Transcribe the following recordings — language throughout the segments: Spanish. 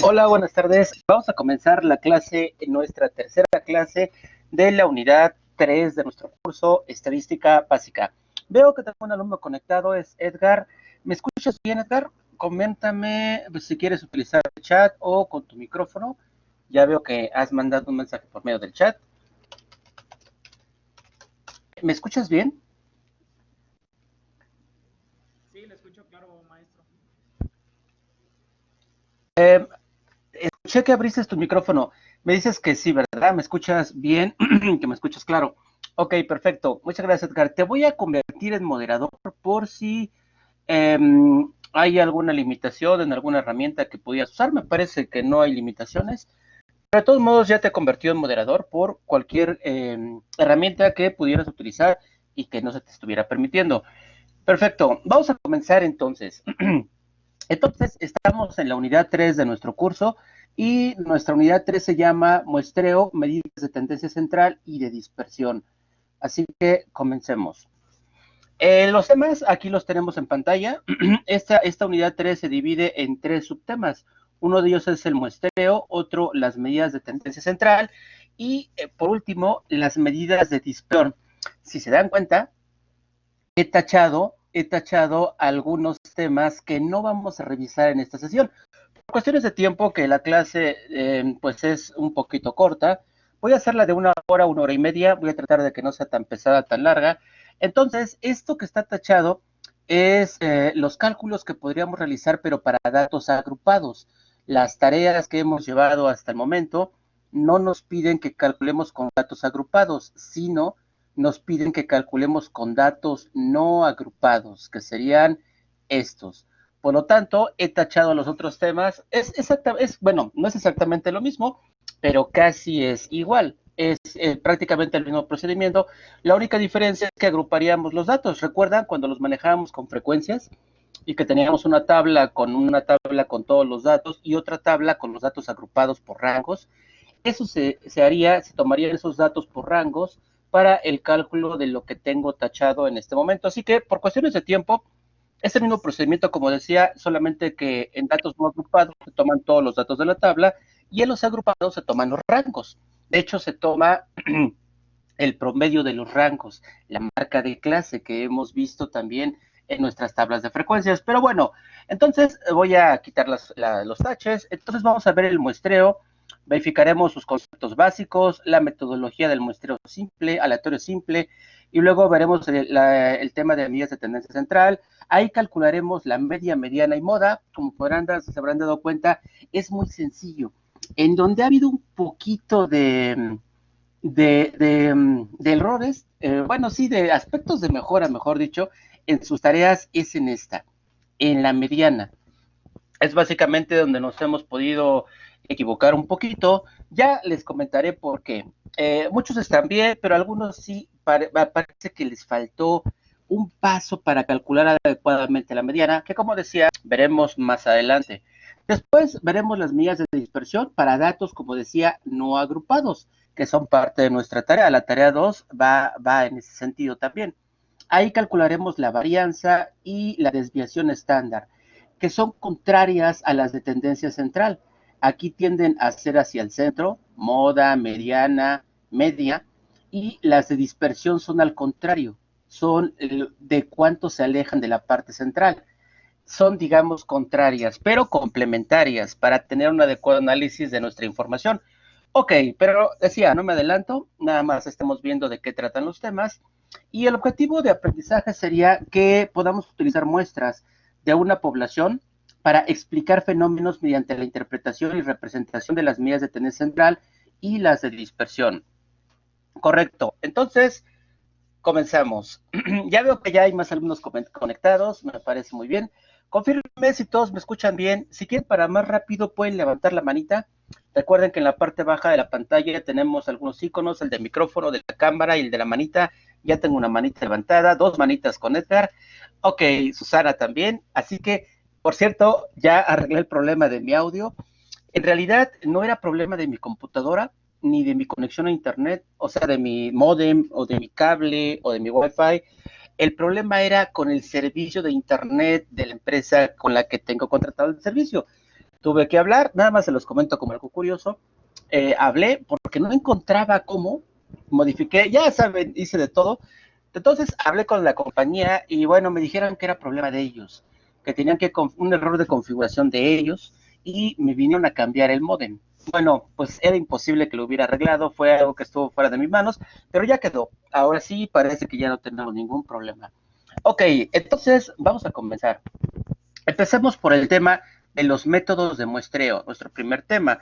Hola, buenas tardes. Vamos a comenzar la clase, nuestra tercera clase de la unidad 3 de nuestro curso Estadística Básica. Veo que tengo un alumno conectado, es Edgar. ¿Me escuchas bien, Edgar? Coméntame si quieres utilizar el chat o con tu micrófono. Ya veo que has mandado un mensaje por medio del chat. ¿Me escuchas bien? Sí, le escucho claro, maestro. Escuché que abriste tu micrófono. Me dices que sí, ¿verdad? ¿Me escuchas bien? Que me escuchas claro. Ok, perfecto. Muchas gracias, Edgar. Te voy a convertir en moderador por si eh, hay alguna limitación en alguna herramienta que pudieras usar. Me parece que no hay limitaciones. Pero de todos modos ya te he convertido en moderador por cualquier herramienta que pudieras utilizar y que no se te estuviera permitiendo. Perfecto. Vamos a comenzar entonces. Entonces, estamos en la unidad 3 de nuestro curso y nuestra unidad 3 se llama Muestreo, Medidas de Tendencia Central y de Dispersión. Así que comencemos. Los temas aquí los tenemos en pantalla. Esta unidad 3 se divide en tres subtemas. Uno de ellos es el muestreo, otro las medidas de tendencia central y por último las medidas de dispersión. Si se dan cuenta, he tachado algunos temas que no vamos a revisar en esta sesión. Por cuestiones de tiempo, que la clase pues es un poquito corta, voy a hacerla de una hora y media, voy a tratar de que no sea tan pesada, tan larga. Entonces, esto que está tachado es los cálculos que podríamos realizar, pero para datos agrupados. Las tareas que hemos llevado hasta el momento no nos piden que calculemos con datos agrupados, sino nos piden que calculemos con datos no agrupados, que serían estos. Por lo tanto, he tachado los otros temas. Bueno, no es exactamente lo mismo, pero casi es igual. Es prácticamente el mismo procedimiento. La única diferencia es que agruparíamos los datos. ¿Recuerdan cuando los manejábamos con frecuencias y que teníamos una tabla con todos los datos y otra tabla con los datos agrupados por rangos? Eso se haría, se tomarían esos datos por rangos para el cálculo de lo que tengo tachado en este momento. Así que por cuestiones de tiempo, es el mismo procedimiento, como decía, solamente que en datos no agrupados se toman todos los datos de la tabla y en los agrupados se toman los rangos. De hecho, se toma el promedio de los rangos, la marca de clase que hemos visto también en nuestras tablas de frecuencias. Pero bueno, entonces voy a quitar los taches. Entonces vamos a ver el muestreo. Verificaremos sus conceptos básicos, la metodología del muestreo simple, aleatorio simple, y luego veremos el tema de medidas de tendencia central. Ahí calcularemos la media, mediana y moda. Como se habrán dado cuenta, es muy sencillo. En donde ha habido un poquito de errores, bueno, sí, de aspectos de mejora, mejor dicho, en sus tareas es en esta, en la mediana. Es básicamente donde nos hemos podido equivocar un poquito. Ya les comentaré por qué. Muchos están bien, pero algunos sí parece que les faltó un paso para calcular adecuadamente la mediana, que como decía, veremos más adelante. Después veremos las medidas de dispersión para datos, como decía, no agrupados, que son parte de nuestra tarea. La tarea 2 va en ese sentido también. Ahí calcularemos la varianza y la desviación estándar, que son contrarias a las de tendencia central. Aquí tienden a ser hacia el centro, moda, mediana, media, y las de dispersión son al contrario, son de cuánto se alejan de la parte central. Son, digamos, contrarias, pero complementarias para tener un adecuado análisis de nuestra información. Ok, pero decía, no me adelanto, nada más estamos viendo de qué tratan los temas. Y el objetivo de aprendizaje sería que podamos utilizar muestras de una población para explicar fenómenos mediante la interpretación y representación de las medidas de tendencia central y las de dispersión. Correcto. Entonces, comenzamos. Ya veo que ya hay más alumnos conectados, me parece muy bien. Confírmenme si todos me escuchan bien. Si quieren para más rápido pueden levantar la manita. Recuerden que en la parte baja de la pantalla tenemos algunos iconos, el de micrófono, de la cámara y el de la manita. Ya tengo una manita levantada, dos manitas con Edgar. Ok, Susana también. Así que, por cierto, ya arreglé el problema de mi audio. En realidad no era problema de mi computadora ni de mi conexión a internet, o sea, de mi modem o de mi cable o de mi wifi. El problema era con el servicio de internet de la empresa con la que tengo contratado el servicio. tuve que hablar, nada más se los comento como algo curioso. Hablé porque no encontraba cómo, modifiqué, ya saben, hice de todo. Entonces hablé con la compañía y bueno, me dijeron que era problema de ellos, que tenían que un error de configuración de ellos y me vinieron a cambiar el módem. Bueno, pues era imposible que lo hubiera arreglado, fue algo que estuvo fuera de mis manos, pero ya quedó. Ahora sí parece que ya no tenemos ningún problema. Ok, entonces vamos a comenzar. Empecemos por el tema de los métodos de muestreo, nuestro primer tema.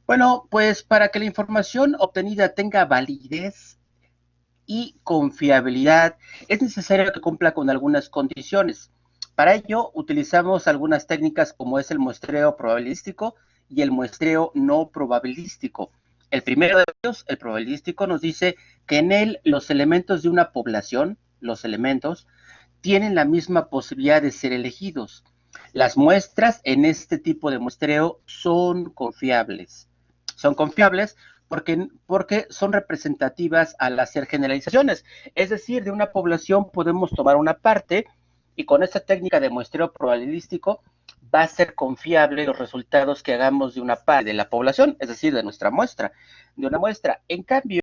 Bueno, pues para que la información obtenida tenga validez y confiabilidad, es necesario que cumpla con algunas condiciones. Para ello, utilizamos algunas técnicas como es el muestreo probabilístico y el muestreo no probabilístico. El primero de ellos, el probabilístico, nos dice que en él los elementos de una población, los elementos, tienen la misma posibilidad de ser elegidos. Las muestras en este tipo de muestreo son confiables. Son confiables porque son representativas al hacer generalizaciones. Es decir, de una población podemos tomar una parte y con esta técnica de muestreo probabilístico va a ser confiable los resultados que hagamos de una parte de la población, es decir, de nuestra muestra, de una muestra. En cambio,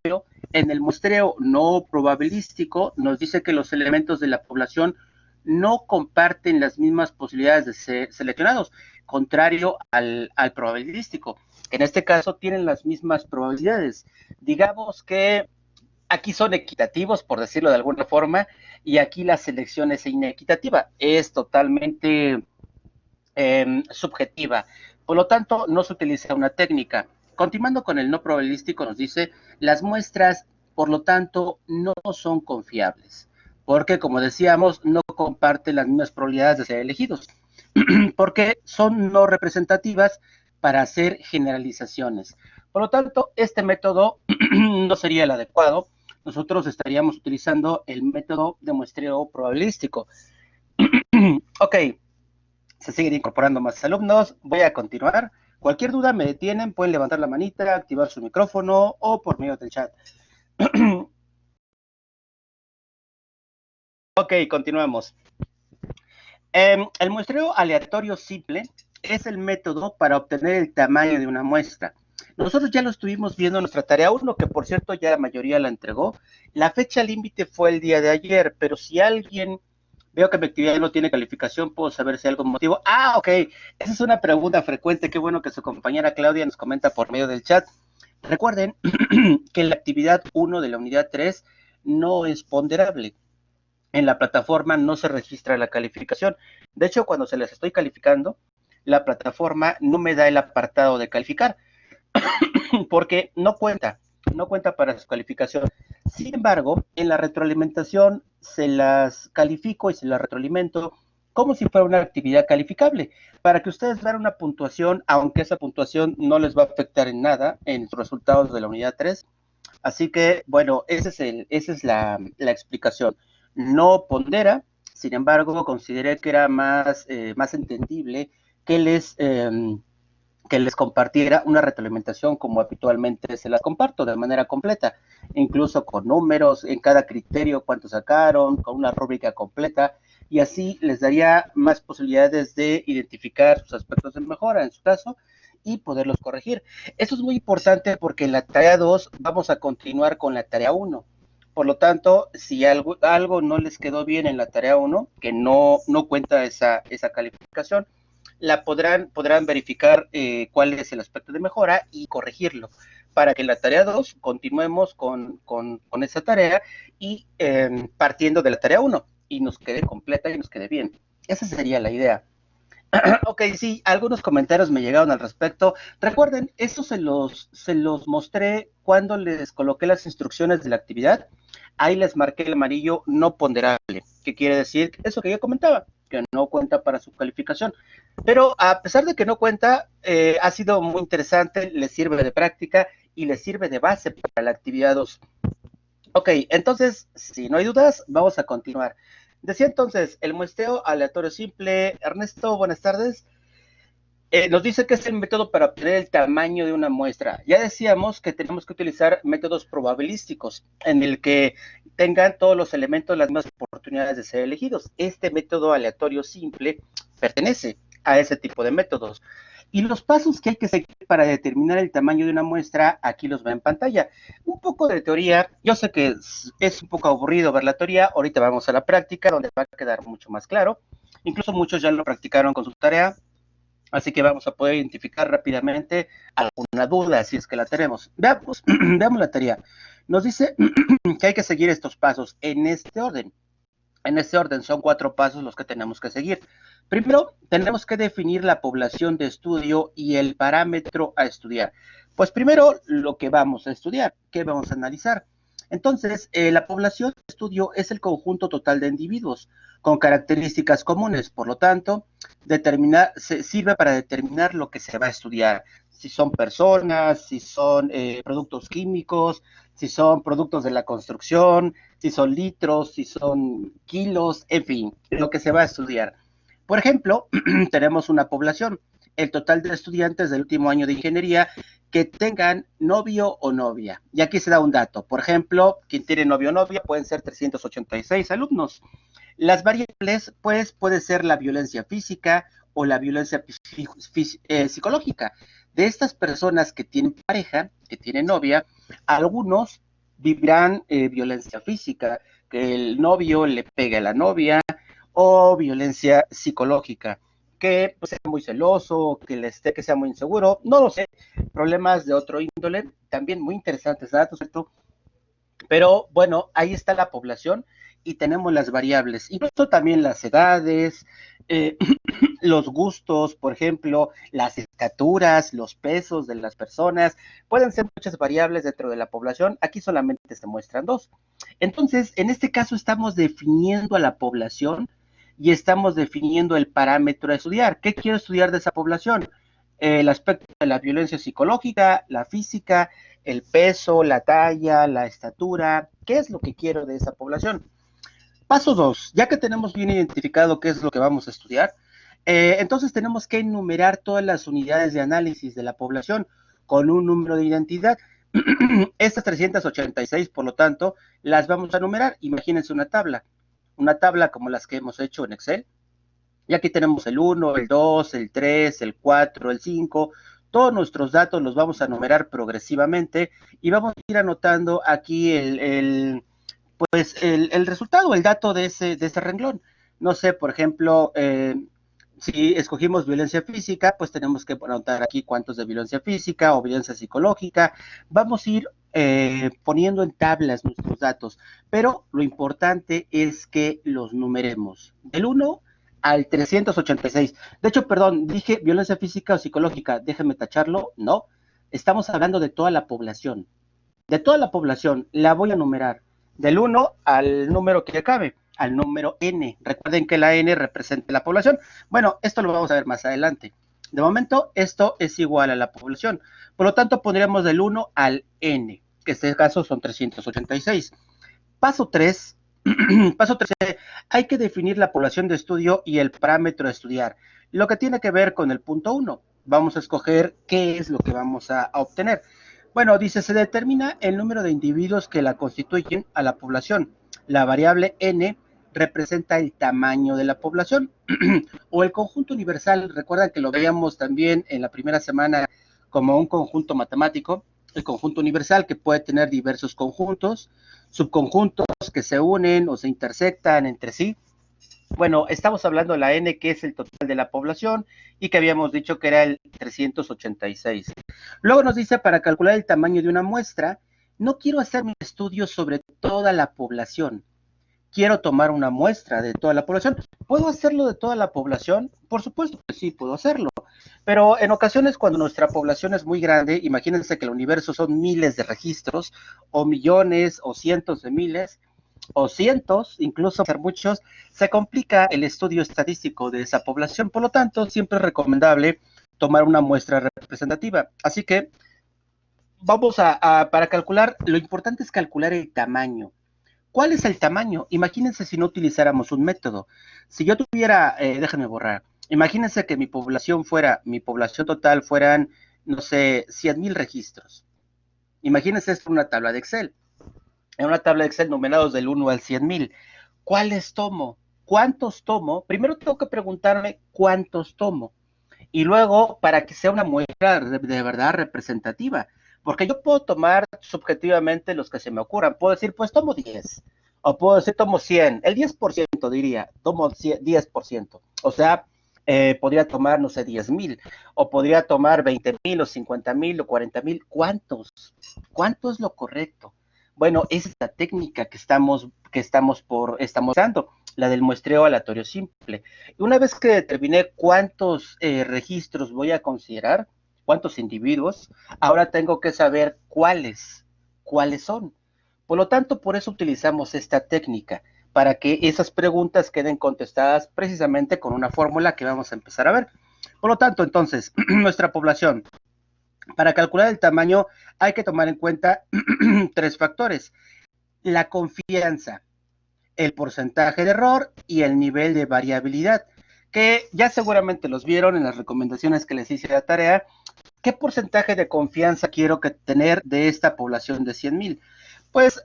en el muestreo no probabilístico nos dice que los elementos de la población no comparten las mismas posibilidades de ser seleccionados, contrario al probabilístico. En este caso tienen las mismas probabilidades. Digamos que aquí son equitativos, por decirlo de alguna forma, y aquí la selección es inequitativa, es totalmente subjetiva. Por lo tanto, no se utiliza una técnica. Continuando con el no probabilístico, nos dice, las muestras, por lo tanto, no son confiables, porque, como decíamos, no comparten las mismas probabilidades de ser elegidos, porque son no representativas para hacer generalizaciones. Por lo tanto, este método no sería el adecuado. Nosotros estaríamos utilizando el método de muestreo probabilístico. Ok, se siguen incorporando más alumnos. Voy a continuar. Cualquier duda me detienen, pueden levantar la manita, activar su micrófono o por medio del chat. Ok, continuamos. El muestreo aleatorio simple es el método para obtener el tamaño de una muestra. Nosotros ya lo estuvimos viendo en nuestra tarea 1, que por cierto ya la mayoría la entregó. La fecha límite fue el día de ayer, pero si alguien, veo que mi actividad no tiene calificación, puedo saber si hay algún motivo. Ah, ok, esa es una pregunta frecuente, qué bueno que su compañera Claudia nos comenta por medio del chat. Recuerden que la actividad 1 de la unidad 3 no es ponderable. En la plataforma no se registra la calificación. De hecho, cuando se les estoy calificando, la plataforma no me da el apartado de calificar, porque no cuenta para su calificación. Sin embargo, en la retroalimentación se las califico y se las retroalimento como si fuera una actividad calificable, para que ustedes vean una puntuación, aunque esa puntuación no les va a afectar en nada en los resultados de la unidad 3. Así que, bueno, esa es la explicación. No pondera, sin embargo, consideré que era más entendible que les compartiera una retroalimentación como habitualmente se las comparto de manera completa, incluso con números en cada criterio, cuánto sacaron, con una rúbrica completa, y así les daría más posibilidades de identificar sus aspectos de mejora en su caso y poderlos corregir. Esto es muy importante porque en la tarea 2 vamos a continuar con la tarea 1. Por lo tanto, si algo no les quedó bien en la tarea 1, que no cuenta esa calificación, la podrán verificar cuál es el aspecto de mejora y corregirlo para que en la tarea 2 continuemos con esa tarea y partiendo de la tarea 1 y nos quede completa y nos quede bien. Esa sería la idea. Ok, sí, algunos comentarios me llegaron al respecto. Recuerden, esto se los mostré cuando les coloqué las instrucciones de la actividad. Ahí les marqué el amarillo no ponderable, que quiere decir eso que yo comentaba, que no cuenta para su calificación. Pero a pesar de que no cuenta, ha sido muy interesante, les sirve de práctica y les sirve de base para la actividad 2. Ok, entonces, si no hay dudas, vamos a continuar. Decía entonces, el muestreo aleatorio simple. Ernesto, buenas tardes. Nos dice que es el método para obtener el tamaño de una muestra. Ya decíamos que tenemos que utilizar métodos probabilísticos, en el que tengan todos los elementos las mismas oportunidades de ser elegidos. Este método aleatorio simple pertenece a ese tipo de métodos. Y los pasos que hay que seguir para determinar el tamaño de una muestra, aquí los ve en pantalla. Un poco de teoría, yo sé que es un poco aburrido ver la teoría, ahorita vamos a la práctica, donde va a quedar mucho más claro. Incluso muchos ya lo practicaron con su tarea, así que vamos a poder identificar rápidamente alguna duda, si es que la tenemos. Veamos, veamos la teoría. Nos dice que hay que seguir estos pasos en este orden. En este orden son 4 pasos los que tenemos que seguir. Primero, tenemos que definir la población de estudio y el parámetro a estudiar. Pues primero, lo que vamos a estudiar, ¿qué vamos a analizar? Entonces, la población de estudio es el conjunto total de individuos con características comunes. Por lo tanto, sirve para determinar lo que se va a estudiar. Si son personas, si son productos químicos, si son productos de la construcción, si son litros, si son kilos, en fin, lo que se va a estudiar. Por ejemplo, tenemos una población, el total de estudiantes del último año de ingeniería que tengan novio o novia. Y aquí se da un dato. Por ejemplo, quien tiene novio o novia pueden ser 386 alumnos. Las variables, pues, puede ser la violencia física o la violencia psicológica. De estas personas que tienen pareja, que tienen novia, algunos vivirán violencia física, que el novio le pegue a la novia, o violencia psicológica, que pues, sea muy celoso, que sea muy inseguro, no lo sé, problemas de otro índole, también muy interesantes datos, ¿cierto? Pero bueno, ahí está la población y tenemos las variables, incluso también las edades, eh, los gustos, por ejemplo, las estaturas, los pesos de las personas, pueden ser muchas variables dentro de la población, aquí solamente se muestran 2. Entonces, en este caso estamos definiendo a la población y estamos definiendo el parámetro a estudiar. ¿Qué quiero estudiar de esa población? El aspecto de la violencia psicológica, la física, el peso, la talla, la estatura, ¿qué es lo que quiero de esa población? Paso 2, ya que tenemos bien identificado qué es lo que vamos a estudiar, entonces tenemos que enumerar todas las unidades de análisis de la población con un número de identidad. Estas 386, por lo tanto, las vamos a numerar. Imagínense una tabla como las que hemos hecho en Excel. Y aquí tenemos el 1, el 2, el 3, el 4, el 5. Todos nuestros datos los vamos a numerar progresivamente y vamos a ir anotando aquí el resultado, el dato de ese renglón. No sé, por ejemplo, si escogimos violencia física, pues tenemos que anotar aquí cuántos de violencia física o violencia psicológica. Vamos a ir poniendo en tablas nuestros datos, pero lo importante es que los numeremos del 1 al 386. De hecho, perdón, dije violencia física o psicológica, déjenme tacharlo, no. Estamos hablando de toda la población. De toda la población, la voy a numerar del 1 al número que acabe, al número n. Recuerden que la n representa la población. Bueno, esto lo vamos a ver más adelante. De momento, esto es igual a la población. Por lo tanto, pondríamos del 1 al n, que en este caso son 386. Paso 3. Paso 3. Hay que definir la población de estudio y el parámetro a estudiar. Lo que tiene que ver con el punto 1. Vamos a escoger qué es lo que vamos a obtener. Bueno, dice, se determina el número de individuos que la constituyen a la población. La variable n representa el tamaño de la población o el conjunto universal. Recuerdan que lo veíamos también en la primera semana como un conjunto matemático, el conjunto universal que puede tener diversos conjuntos, subconjuntos que se unen o se intersectan entre sí. Bueno, estamos hablando de la n, que es el total de la población, y que habíamos dicho que era el 386. Luego nos dice, para calcular el tamaño de una muestra, no quiero hacer mi estudio sobre toda la población. Quiero tomar una muestra de toda la población. ¿Puedo hacerlo de toda la población? Por supuesto que sí, puedo hacerlo. Pero en ocasiones cuando nuestra población es muy grande, imagínense que el universo son miles de registros, o millones, o cientos de miles, o cientos, incluso ser muchos, se complica el estudio estadístico de esa población. Por lo tanto, siempre es recomendable tomar una muestra representativa. Así que vamos para calcular, lo importante es calcular el tamaño. ¿Cuál es el tamaño? Imagínense si no utilizáramos un método. Si yo tuviera, déjenme borrar, imagínense que mi población total fueran, no sé, 100,000 registros. Imagínense esto en una tabla de Excel. En una tabla de Excel numerados del 1 al 100,000. ¿Cuáles tomo? ¿Cuántos tomo? Primero tengo que preguntarme cuántos tomo. y luego para que sea una muestra de verdad representativa, porque yo puedo tomar subjetivamente los que se me ocurran, puedo decir, pues tomo 10, o puedo decir tomo 100, el 10% diría, tomo 10%, o sea, podría tomar, no sé, 10,000, o podría tomar 20,000, o 50,000, o 40,000, ¿cuántos? ¿Cuánto es lo correcto? Bueno, esa es la técnica estamos dando, la del muestreo aleatorio simple. Una vez que determiné cuántos registros voy a considerar, cuántos individuos, ahora tengo que saber cuáles son. Por lo tanto, por eso utilizamos esta técnica, para que esas preguntas queden contestadas precisamente con una fórmula que vamos a empezar a ver. Por lo tanto, entonces, nuestra población, para calcular el tamaño hay que tomar en cuenta tres factores: la confianza, el porcentaje de error y el nivel de variabilidad, que ya seguramente los vieron en las recomendaciones que les hice de la tarea. ¿Qué porcentaje de confianza quiero tener de esta población de 100,000? Pues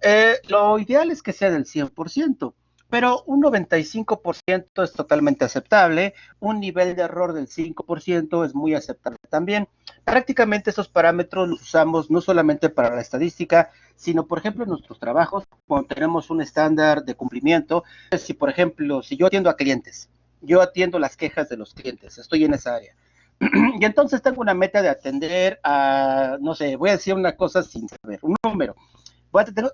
lo ideal es que sea del 100%, pero un 95% es totalmente aceptable, un nivel de error del 5% es muy aceptable también. Prácticamente esos parámetros los usamos no solamente para la estadística, sino por ejemplo en nuestros trabajos, cuando tenemos un estándar de cumplimiento. Si por ejemplo, si yo atiendo a clientes, yo atiendo las quejas de los clientes, estoy en esa área, y entonces tengo una meta de atender a, no sé, voy a decir una cosa sin saber, un número.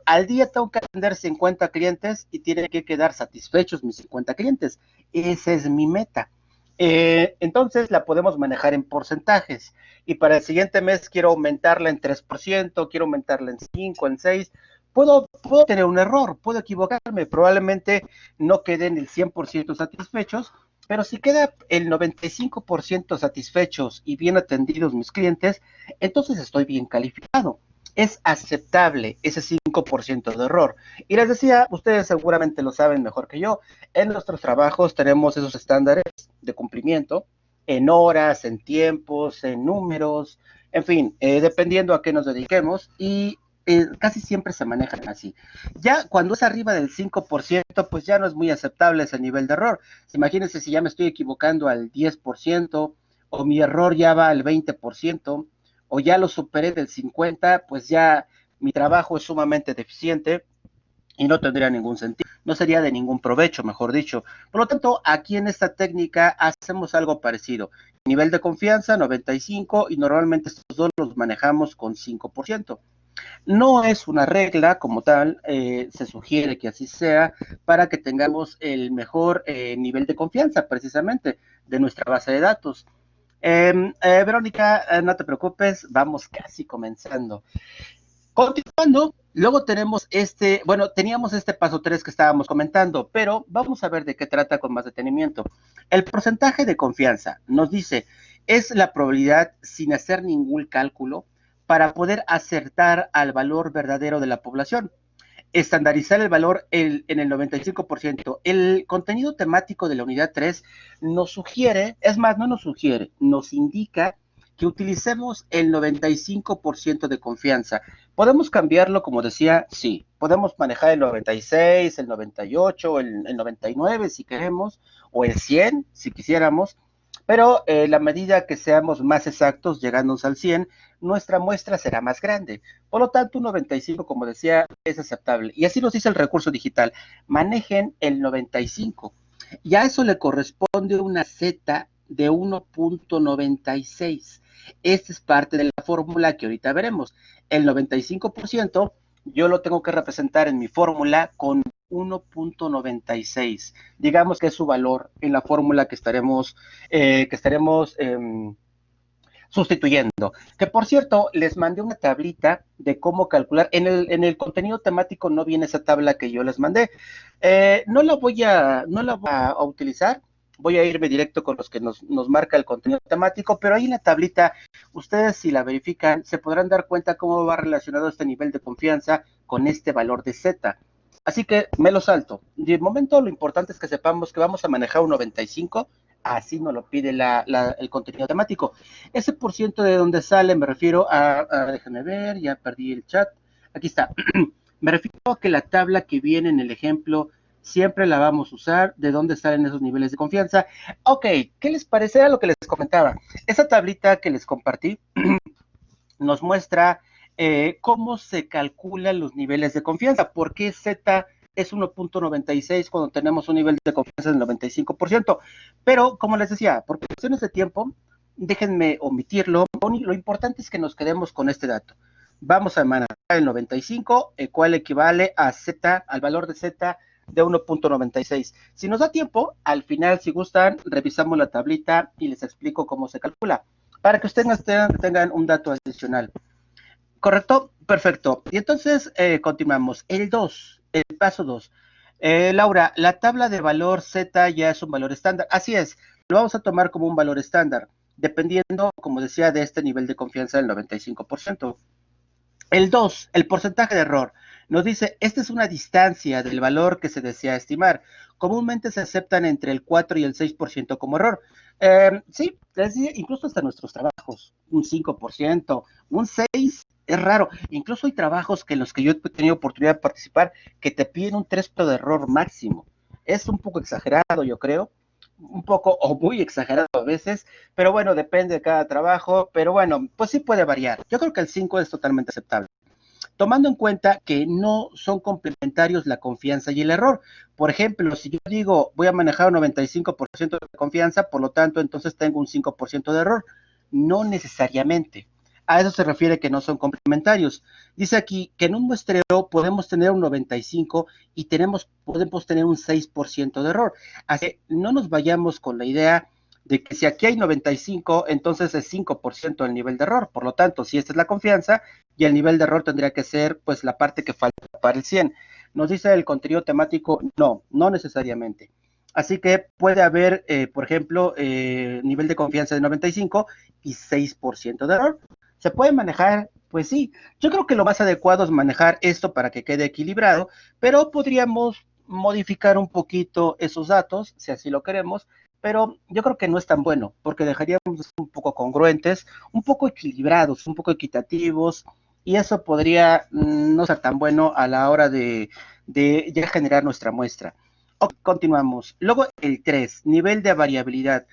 Al día tengo que atender 50 clientes y tienen que quedar satisfechos mis 50 clientes. Esa es mi meta. Entonces la podemos manejar en porcentajes. Y para el siguiente mes quiero aumentarla en 3%, quiero aumentarla en 5, en 6. Puedo tener un error, puedo equivocarme, probablemente no queden el 100% satisfechos, pero si queda el 95% satisfechos y bien atendidos mis clientes, entonces estoy bien calificado. Es aceptable ese 5% de error. Y les decía, ustedes seguramente lo saben mejor que yo, en nuestros trabajos tenemos esos estándares de cumplimiento en horas, en tiempos, en números, en fin, dependiendo a qué nos dediquemos, y casi siempre se manejan así. Ya cuando es arriba del 5%, pues ya no es muy aceptable ese nivel de error. Imagínense si ya me estoy equivocando al 10%, o mi error ya va al 20%, o ya lo superé del 50%, pues ya mi trabajo es sumamente deficiente y no tendría ningún sentido, no sería de ningún provecho, mejor dicho. Por lo tanto, aquí en esta técnica hacemos algo parecido. Nivel de confianza, 95, y normalmente estos dos los manejamos con 5%. No es una regla como tal, se sugiere que así sea para que tengamos el mejor nivel de confianza precisamente de nuestra base de datos. Verónica, no te preocupes, vamos casi comenzando. Continuando, luego tenemos teníamos este paso 3 que estábamos comentando, pero vamos a ver de qué trata con más detenimiento. El porcentaje de confianza nos dice, es la probabilidad sin hacer ningún cálculo para poder acertar al valor verdadero de la población. Estandarizar el valor en el 95%. El contenido temático de la unidad 3 nos sugiere, es más, no nos sugiere, nos indica que utilicemos el 95% de confianza. ¿Podemos cambiarlo, como decía? Sí. Podemos manejar el 96, el 98, el 99 si queremos, o el 100 si quisiéramos, pero la medida que seamos más exactos, llegándonos al 100, nuestra muestra será más grande. Por lo tanto, un 95, como decía, es aceptable. Y así nos dice el recurso digital. Manejen el 95. Y a eso le corresponde una Z de 1.96. Esta es parte de la fórmula que ahorita veremos. El 95% yo lo tengo que representar en mi fórmula con 1.96. Digamos que es su valor en la fórmula que estaremos sustituyendo. Que por cierto, les mandé una tablita de cómo calcular. En el contenido temático no viene esa tabla que yo les mandé. No la voy a utilizar. Voy a irme directo con los que nos marca el contenido temático, pero ahí en la tablita, ustedes si la verifican, se podrán dar cuenta cómo va relacionado este nivel de confianza con este valor de Z. Así que me lo salto. De momento lo importante es que sepamos que vamos a manejar un 95, así nos lo pide el contenido temático. Ese por ciento de donde sale, me refiero déjame ver, ya perdí el chat, aquí está. Me refiero a que la tabla que viene en el ejemplo siempre la vamos a usar. ¿De dónde salen esos niveles de confianza? Ok, ¿qué les parece? Era lo que les comentaba. Esa tablita que les compartí nos muestra cómo se calculan los niveles de confianza. ¿Por qué Z es 1.96 cuando tenemos un nivel de confianza del 95%? Pero, como les decía, por cuestiones de tiempo, déjenme omitirlo. Lo importante es que nos quedemos con este dato. Vamos a manejar el 95, el cual equivale a Z, al valor de Z de 1.96. Si nos da tiempo, al final, si gustan, revisamos la tablita y les explico cómo se calcula, para que ustedes tengan un dato adicional. ¿Correcto? Perfecto. Y entonces continuamos. El paso 2. Laura, la tabla de valor Z ya es un valor estándar. Así es, lo vamos a tomar como un valor estándar, dependiendo, como decía, de este nivel de confianza del 95%. El 2, el porcentaje de error, nos dice, esta es una distancia del valor que se desea estimar. Comúnmente se aceptan entre el 4 y el 6% como error. Sí, incluso hasta nuestros trabajos, un 5%, un 6%, es raro. Incluso hay trabajos que en los que yo he tenido oportunidad de participar que te piden un 3% de error máximo. Es un poco exagerado, yo creo, un poco o muy exagerado a veces, pero bueno, depende de cada trabajo, pero bueno, pues sí puede variar. Yo creo que el 5 es totalmente aceptable, tomando en cuenta que no son complementarios la confianza y el error. Por ejemplo, si yo digo voy a manejar un 95% de confianza, por lo tanto, entonces tengo un 5% de error. No necesariamente. A eso se refiere que no son complementarios. Dice aquí que en un muestreo podemos tener un 95 y podemos tener un 6% de error. Así que no nos vayamos con la idea de que si aquí hay 95, entonces es 5% el nivel de error. Por lo tanto, si esta es la confianza, y el nivel de error tendría que ser pues la parte que falta para el 100. Nos dice el contenido temático, no necesariamente. Así que puede haber, por ejemplo, nivel de confianza de 95 y 6% de error. ¿Se puede manejar? Pues sí. Yo creo que lo más adecuado es manejar esto para que quede equilibrado, pero podríamos modificar un poquito esos datos, si así lo queremos, pero yo creo que no es tan bueno, porque dejaríamos de ser un poco congruentes, un poco equilibrados, un poco equitativos, y eso podría no ser tan bueno a la hora de ya generar nuestra muestra. Ok, continuamos. Luego el 3, nivel de variabilidad.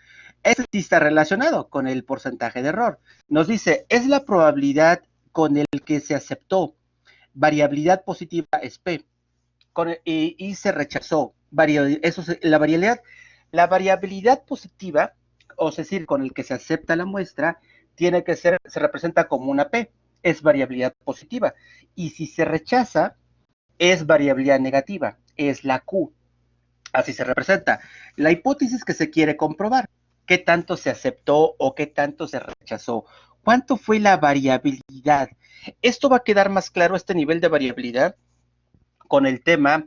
Este sí está relacionado con el porcentaje de error. Nos dice, es la probabilidad con el que se aceptó. Variabilidad positiva es P. Y se rechazó. La variabilidad positiva, o es decir, con el que se acepta la muestra, se representa como una P, es variabilidad positiva. Y si se rechaza, es variabilidad negativa, es la Q. Así se representa. La hipótesis que se quiere comprobar, qué tanto se aceptó o qué tanto se rechazó. ¿Cuánto fue la variabilidad? Esto va a quedar más claro, este nivel de variabilidad, con el tema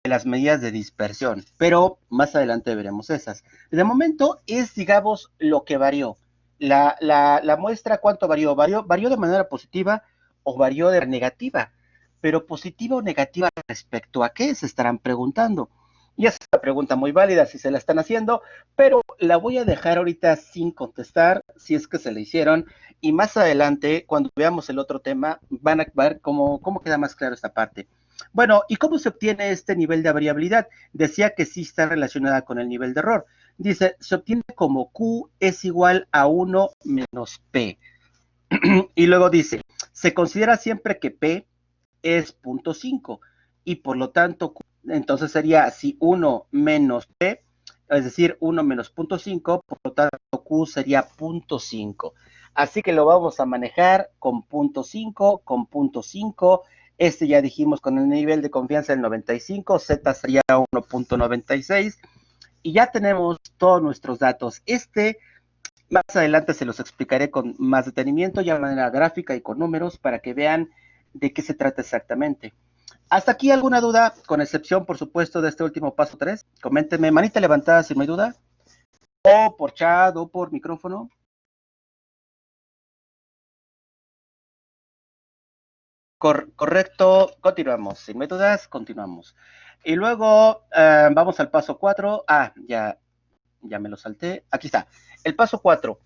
de las medidas de dispersión, pero más adelante veremos esas. De momento es, digamos, lo que varió. La muestra, ¿cuánto varió? Varió de manera positiva o varió de manera negativa, pero positiva o negativa respecto a qué se estarán preguntando. Y esa es una pregunta muy válida si se la están haciendo, pero la voy a dejar ahorita sin contestar si es que se la hicieron, y más adelante, cuando veamos el otro tema, van a ver cómo queda más claro esta parte. Bueno, ¿y cómo se obtiene este nivel de variabilidad? Decía que sí está relacionada con el nivel de error. Dice, se obtiene como Q es igual a 1 menos P. Y luego dice, se considera siempre que P es 0.5 y por lo tanto, entonces sería así 1 menos P, es decir, 1 menos 0.5, por lo tanto Q sería 0.5. Así que lo vamos a manejar con 0.5, con 0.5. Este ya dijimos con el nivel de confianza del 95, Z sería 1.96 y ya tenemos todos nuestros datos. Más adelante se los explicaré con más detenimiento, ya de manera gráfica y con números para que vean de qué se trata exactamente. ¿Hasta aquí alguna duda? Con excepción, por supuesto, de este último paso 3. Coméntenme, manita levantada si no hay duda. O por chat o por micrófono. Correcto, continuamos. Sin no hay dudas, continuamos. Y luego vamos al paso 4. Ya me lo salté. Aquí está. El paso 4.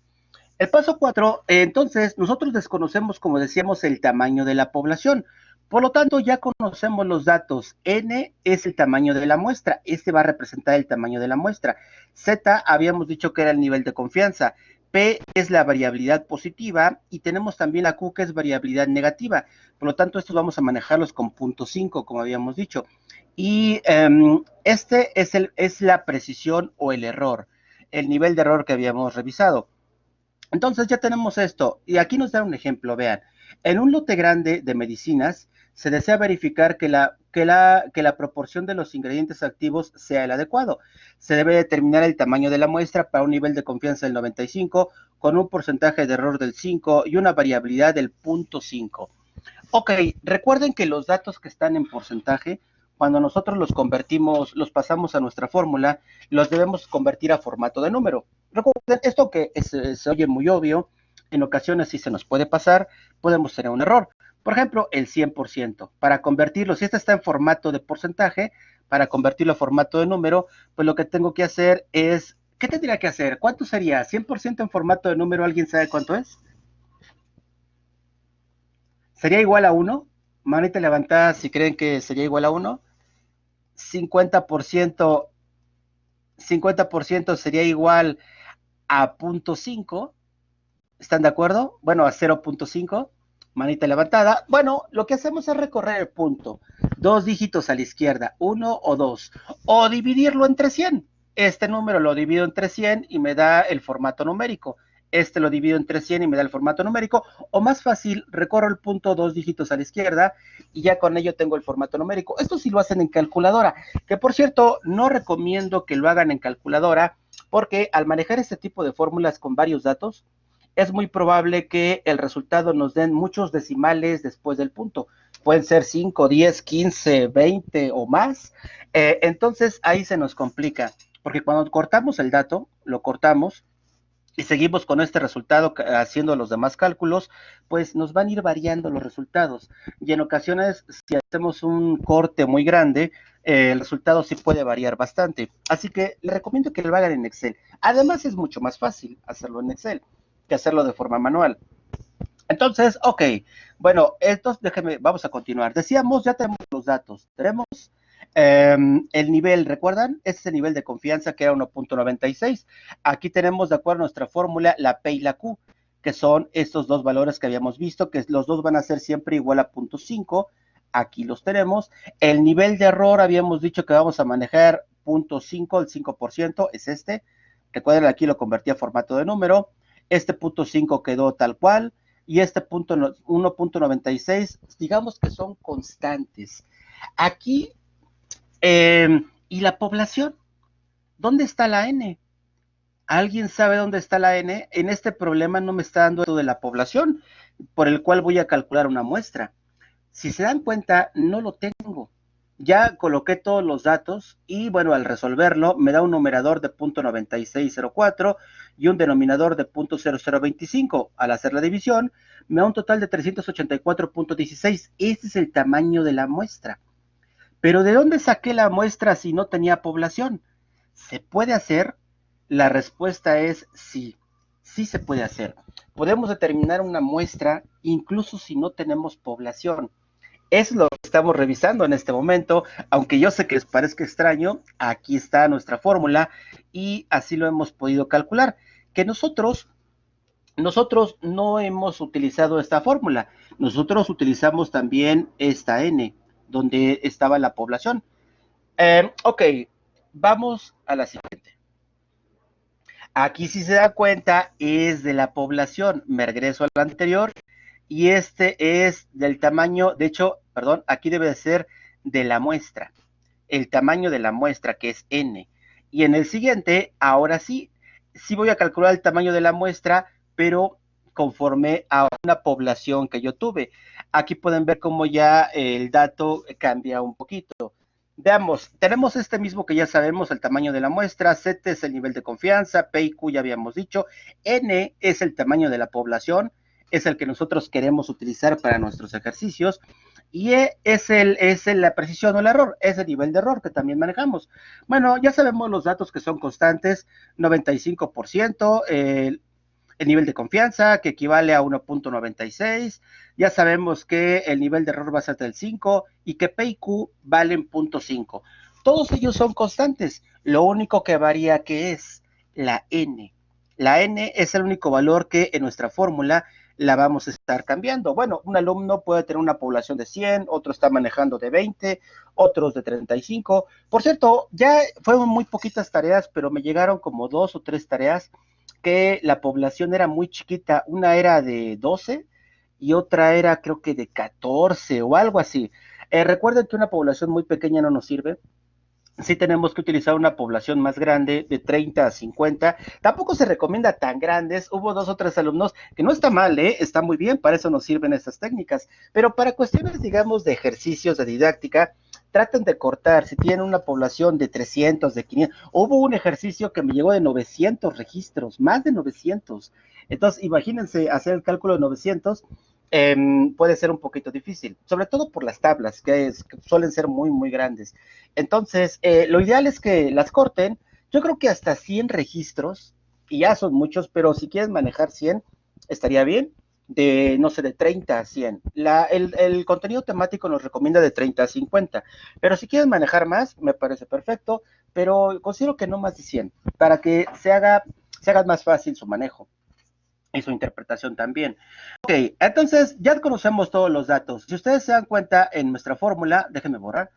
El paso 4, entonces, nosotros desconocemos, como decíamos, el tamaño de la población. Por lo tanto, ya conocemos los datos. N es el tamaño de la muestra. Este va a representar el tamaño de la muestra. Z habíamos dicho que era el nivel de confianza. P es la variabilidad positiva y tenemos también la Q que es variabilidad negativa. Por lo tanto, estos vamos a manejarlos con 0.5, como habíamos dicho. Y este es la precisión o el error, el nivel de error que habíamos revisado. Entonces ya tenemos esto, y aquí nos da un ejemplo, vean, en un lote grande de medicinas se desea verificar que la proporción de los ingredientes activos sea el adecuado. Se debe determinar el tamaño de la muestra para un nivel de confianza del 95, con un porcentaje de error del 5 y una variabilidad del 0.5. Ok, recuerden que los datos que están en porcentaje, cuando nosotros los convertimos, los pasamos a nuestra fórmula, los debemos convertir a formato de número. Recuerden, esto que se oye muy obvio, en ocasiones sí se nos puede pasar, podemos tener un error. Por ejemplo, el 100%. Para convertirlo, si este está en formato de porcentaje, para convertirlo a formato de número, pues lo que tengo que hacer es, ¿qué tendría que hacer? ¿Cuánto sería? ¿100% en formato de número? ¿Alguien sabe cuánto es? ¿Sería igual a 1? Manita levantada si creen que sería igual a 1. 50%, 50% sería igual a 0.5. ¿Están de acuerdo? Bueno, a 0.5. Manita levantada. Bueno, lo que hacemos es recorrer el punto. Dos dígitos a la izquierda, 1 o 2. O dividirlo entre 100. Este número lo divido entre 100 y me da el formato numérico. Este lo divido entre 100 y me da el formato numérico. O más fácil, recorro el punto dos dígitos a la izquierda y ya con ello tengo el formato numérico. Esto sí lo hacen en calculadora, que por cierto, no recomiendo que lo hagan en calculadora porque al manejar este tipo de fórmulas con varios datos, es muy probable que el resultado nos den muchos decimales después del punto. Pueden ser 5, 10, 15, 20 o más. Entonces ahí se nos complica, porque cuando cortamos el dato, lo cortamos y seguimos con este resultado haciendo los demás cálculos, pues nos van a ir variando los resultados. Y en ocasiones, si hacemos un corte muy grande, el resultado sí puede variar bastante. Así que les recomiendo que lo hagan en Excel. Además, es mucho más fácil hacerlo en Excel que hacerlo de forma manual. Entonces, ok, bueno, entonces déjenme, vamos a continuar. Decíamos, ya tenemos los datos, tenemos el nivel, ¿recuerdan? Ese es el nivel de confianza que era 1.96. Aquí tenemos, de acuerdo a nuestra fórmula, la P y la Q, que son estos dos valores que habíamos visto, que los dos van a ser siempre igual a 0.5. Aquí los tenemos. El nivel de error, habíamos dicho que vamos a manejar 0.5, el 5%, es este. Recuerden, aquí lo convertí a formato de número. Este 0.5 quedó tal cual y este punto 1.96, digamos que son constantes. Aquí, ¿y la población? ¿Dónde está la N? ¿Alguien sabe dónde está la N? En este problema no me está dando esto de la población, por el cual voy a calcular una muestra. Si se dan cuenta, no lo tengo. Ya coloqué todos los datos y bueno, al resolverlo me da un numerador de 0.9604 y un denominador de 0.0025. Al hacer la división, me da un total de 384.16. Este es el tamaño de la muestra. Pero ¿de dónde saqué la muestra si no tenía población? ¿Se puede hacer? La respuesta es sí, sí se puede hacer. Podemos determinar una muestra incluso si no tenemos población. Es lo que estamos revisando en este momento, aunque yo sé que les parezca extraño, aquí está nuestra fórmula y así lo hemos podido calcular. Que nosotros no hemos utilizado esta fórmula, nosotros utilizamos también esta N, donde estaba la población. Ok, vamos a la siguiente. Aquí si se da cuenta es de la población, me regreso al anterior y este es del tamaño, de hecho, perdón, aquí debe de ser de la muestra, el tamaño de la muestra que es N. Y en el siguiente, ahora sí, sí voy a calcular el tamaño de la muestra, pero conforme a una población que yo tuve. Aquí pueden ver cómo ya el dato cambia un poquito. Veamos, tenemos este mismo que ya sabemos, el tamaño de la muestra, Z es el nivel de confianza, P y Q ya habíamos dicho, N es el tamaño de la población, es el que nosotros queremos utilizar para nuestros ejercicios, y E es la precisión o el error, es el nivel de error que también manejamos. Bueno, ya sabemos los datos que son constantes, 95%, el nivel de confianza, que equivale a 1.96. Ya sabemos que el nivel de error va a ser del 5 y que P y Q valen 0.5. Todos ellos son constantes. Lo único que varía que es la N. La N es el único valor que en nuestra fórmula la vamos a estar cambiando. Bueno, un alumno puede tener una población de 100, otro está manejando de 20, otros de 35. Por cierto, ya fueron muy poquitas tareas, pero me llegaron como 2 o 3 tareas que la población era muy chiquita. Una era de 12 y otra era creo que de 14 o algo así. Recuerden que una población muy pequeña no nos sirve. Sí tenemos que utilizar una población más grande, de 30 a 50. Tampoco se recomienda tan grandes. Hubo 2 o 3 alumnos, que no está mal, está muy bien, para eso nos sirven estas técnicas. Pero para cuestiones, digamos, de ejercicios, de didáctica, traten de cortar. Si tienen una población de 300, de 500. Hubo un ejercicio que me llegó de 900 registros, más de 900. Entonces, imagínense hacer el cálculo de 900. Puede ser un poquito difícil, sobre todo por las tablas, que suelen ser muy, muy grandes. Entonces, lo ideal es que las corten. Yo creo que hasta 100 registros, y ya son muchos, pero si quieren manejar 100, estaría bien. De, no sé, de 30 a 100. El contenido temático nos recomienda de 30 a 50, pero si quieren manejar más, me parece perfecto, pero considero que no más de 100, para que se haga más fácil su manejo y su interpretación también. Ok, entonces ya conocemos todos los datos. Si ustedes se dan cuenta en nuestra fórmula, déjenme borrar.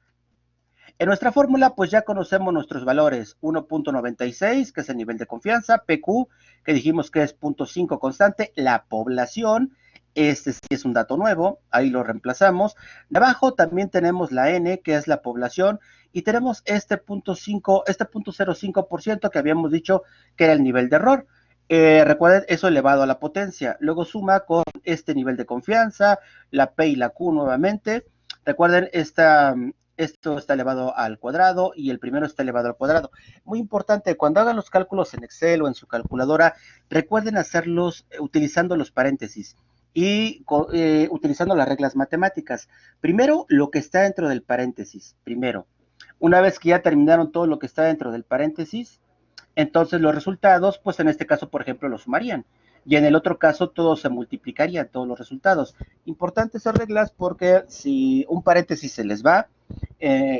En nuestra fórmula, pues ya conocemos nuestros valores. 1.96, que es el nivel de confianza. PQ, que dijimos que es 0.5 constante. La población, este sí es un dato nuevo, ahí lo reemplazamos. De abajo también tenemos la N, que es la población. Y tenemos este 0.5, este 0.05% que habíamos dicho que era el nivel de error. Recuerden, eso elevado a la potencia. Luego suma con este nivel de confianza, la P y la Q nuevamente. Recuerden, esto está elevado al cuadrado y el primero está elevado al cuadrado. Muy importante, cuando hagan los cálculos en Excel o en su calculadora, recuerden hacerlos utilizando los paréntesis y utilizando las reglas matemáticas. Primero, lo que está dentro del paréntesis. Primero, una vez que ya terminaron todo lo que está dentro del paréntesis, entonces los resultados, pues en este caso, por ejemplo, lo sumarían. Y en el otro caso, todo se multiplicaría, todos los resultados. Importantes esas reglas porque si un paréntesis se les va,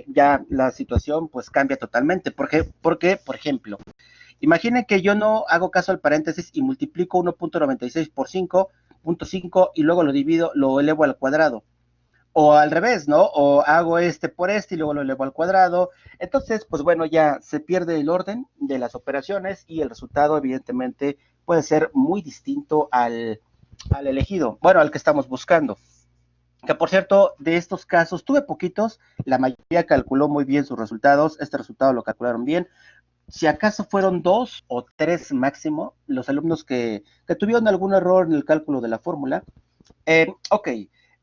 ya la situación pues cambia totalmente. Porque, por ejemplo, imaginen que yo no hago caso al paréntesis y multiplico 1.96 por 5.5 y luego lo divido, lo elevo al cuadrado. O al revés, ¿no? O hago este por este y luego lo elevo al cuadrado. Entonces, pues bueno, ya se pierde el orden de las operaciones y el resultado, evidentemente, puede ser muy distinto al elegido, bueno, al que estamos buscando. Que por cierto, de estos casos tuve poquitos, la mayoría calculó muy bien sus resultados, este resultado lo calcularon bien. Si acaso fueron 2 o 3 máximo los alumnos que tuvieron algún error en el cálculo de la fórmula. Ok,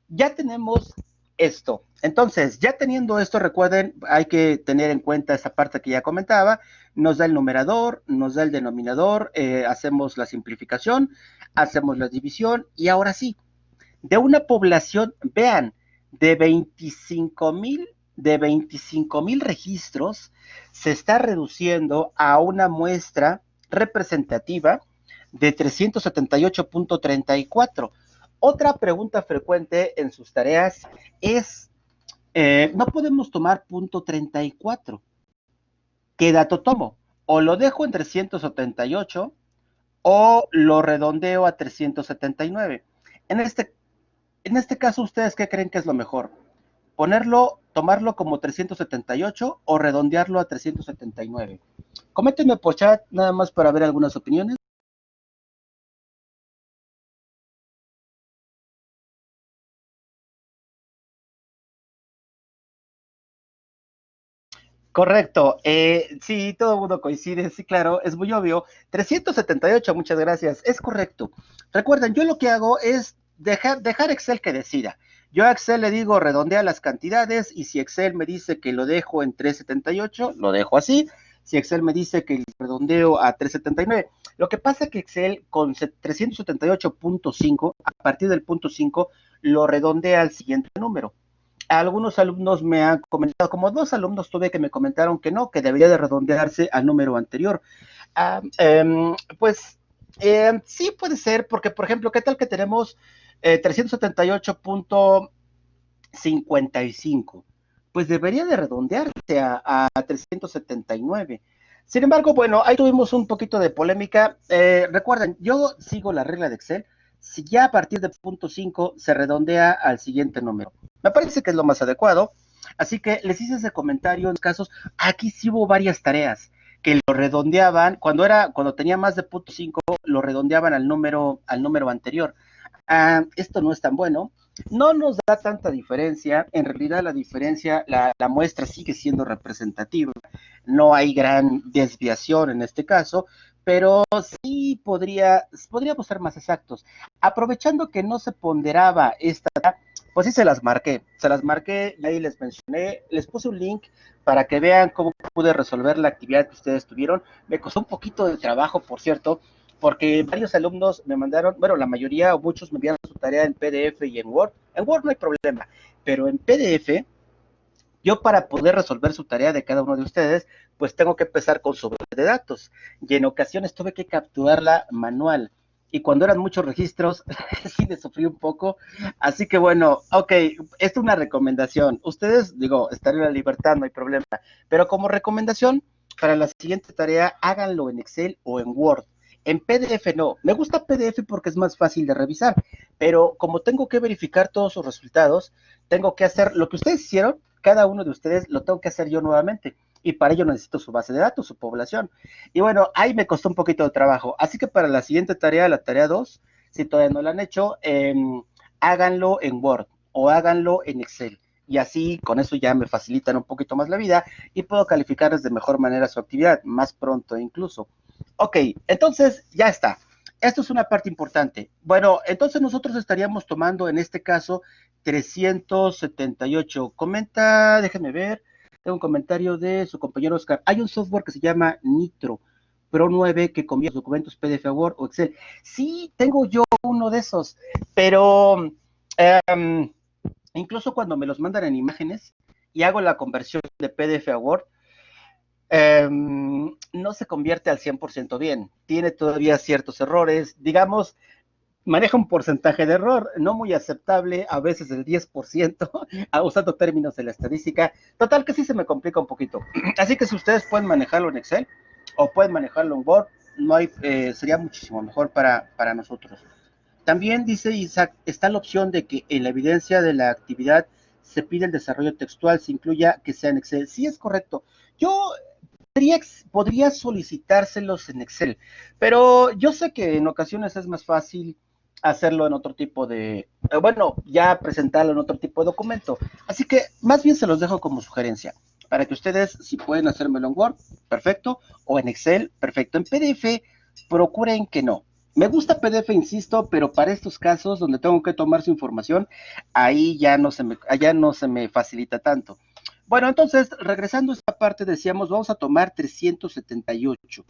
ya tenemos esto. Entonces, ya teniendo esto, recuerden, hay que tener en cuenta esa parte que ya comentaba. Nos da el numerador, nos da el denominador, hacemos la simplificación, hacemos la división y ahora sí, de una población, vean, de 25,000 registros, se está reduciendo a una muestra representativa de 378.34. Otra pregunta frecuente en sus tareas es, no podemos tomar punto 34. ¿Qué dato tomo? O lo dejo en 378 o lo redondeo a 379. En este caso, ¿ustedes qué creen que es lo mejor? Tomarlo como 378 o redondearlo a 379. Coméntenme por chat nada más para ver algunas opiniones. Correcto, sí, todo el mundo coincide, sí, claro, es muy obvio. 378, muchas gracias, es correcto. Recuerden, yo lo que hago es dejar Excel que decida. Yo a Excel le digo redondea las cantidades y si Excel me dice que lo dejo en 378, lo dejo así. Si Excel me dice que lo redondeo a 379. Lo que pasa es que Excel con 378.5, a partir del punto 5, lo redondea al siguiente número. Algunos alumnos me han comentado, como 2 alumnos tuve que me comentaron que no, que debería de redondearse al número anterior. Pues Sí puede ser, porque por ejemplo, ¿qué tal que tenemos 378.55? Pues debería de redondearse a 379. Sin embargo, bueno, ahí tuvimos un poquito de polémica. Recuerden, yo sigo la regla de Excel. Si ya a partir de punto 5 se redondea al siguiente número. Me parece que es lo más adecuado. Así que les hice ese comentario en casos. Aquí sí hubo varias tareas que lo redondeaban, cuando tenía más de punto 5, lo redondeaban al número anterior. Esto no es tan bueno, no nos da tanta diferencia, en realidad la diferencia, la muestra sigue siendo representativa, no hay gran desviación en este caso, pero sí podríamos ser más exactos. Aprovechando que no se ponderaba esta, pues sí se las marqué y ahí les mencioné, les puse un link para que vean cómo pude resolver la actividad que ustedes tuvieron. Me costó un poquito de trabajo, por cierto, porque varios alumnos me mandaron, bueno, la mayoría o muchos me enviaron su tarea en PDF y en Word. En Word no hay problema, pero en PDF, yo para poder resolver su tarea de cada uno de ustedes, pues tengo que empezar con su base de datos. Y en ocasiones tuve que capturarla manual. Y cuando eran muchos registros, sí me sufrí un poco. Así que bueno, ok, esto es una recomendación. Ustedes, digo, están en la libertad, no hay problema. Pero como recomendación, para la siguiente tarea, háganlo en Excel o en Word. En PDF no. Me gusta PDF porque es más fácil de revisar. Pero como tengo que verificar todos sus resultados, tengo que hacer lo que ustedes hicieron, cada uno de ustedes lo tengo que hacer yo nuevamente. Y para ello necesito su base de datos, su población. Y bueno, ahí me costó un poquito de trabajo. Así que para la siguiente tarea, la tarea 2, si todavía no la han hecho, háganlo en Word o háganlo en Excel. Y así, con eso ya me facilitan un poquito más la vida y puedo calificarles de mejor manera su actividad, más pronto incluso. Ok, entonces ya está. Esto es una parte importante. Bueno, entonces nosotros estaríamos tomando en este caso 378. Comenta, déjenme ver, tengo un comentario de su compañero Oscar. Hay un software que se llama Nitro Pro 9 que convierte los documentos PDF a Word o Excel. Sí, tengo yo uno de esos, pero incluso cuando me los mandan en imágenes y hago la conversión de PDF a Word, no se convierte al 100% bien. Tiene todavía ciertos errores. Digamos, maneja un porcentaje de error no muy aceptable, a veces el 10%, usando términos de la estadística. Total que sí se me complica un poquito. Así que si ustedes pueden manejarlo en Excel o pueden manejarlo en Word, no hay, sería muchísimo mejor para nosotros. También dice Isaac, está la opción de que en la evidencia de la actividad se pide el desarrollo textual, se incluya que sea en Excel. Sí, es correcto. Yo podría solicitárselos en Excel, pero yo sé que en ocasiones es más fácil hacerlo en otro tipo de, bueno, ya presentarlo en otro tipo de documento. Así que más bien se los dejo como sugerencia, para que ustedes, si pueden hacérmelo en Word, perfecto, o en Excel, perfecto. En PDF, procuren que no. Me gusta PDF, insisto, pero para estos casos donde tengo que tomar su información, ahí ya no se me facilita tanto. Bueno, entonces, regresando a esta parte, decíamos, vamos a tomar 378.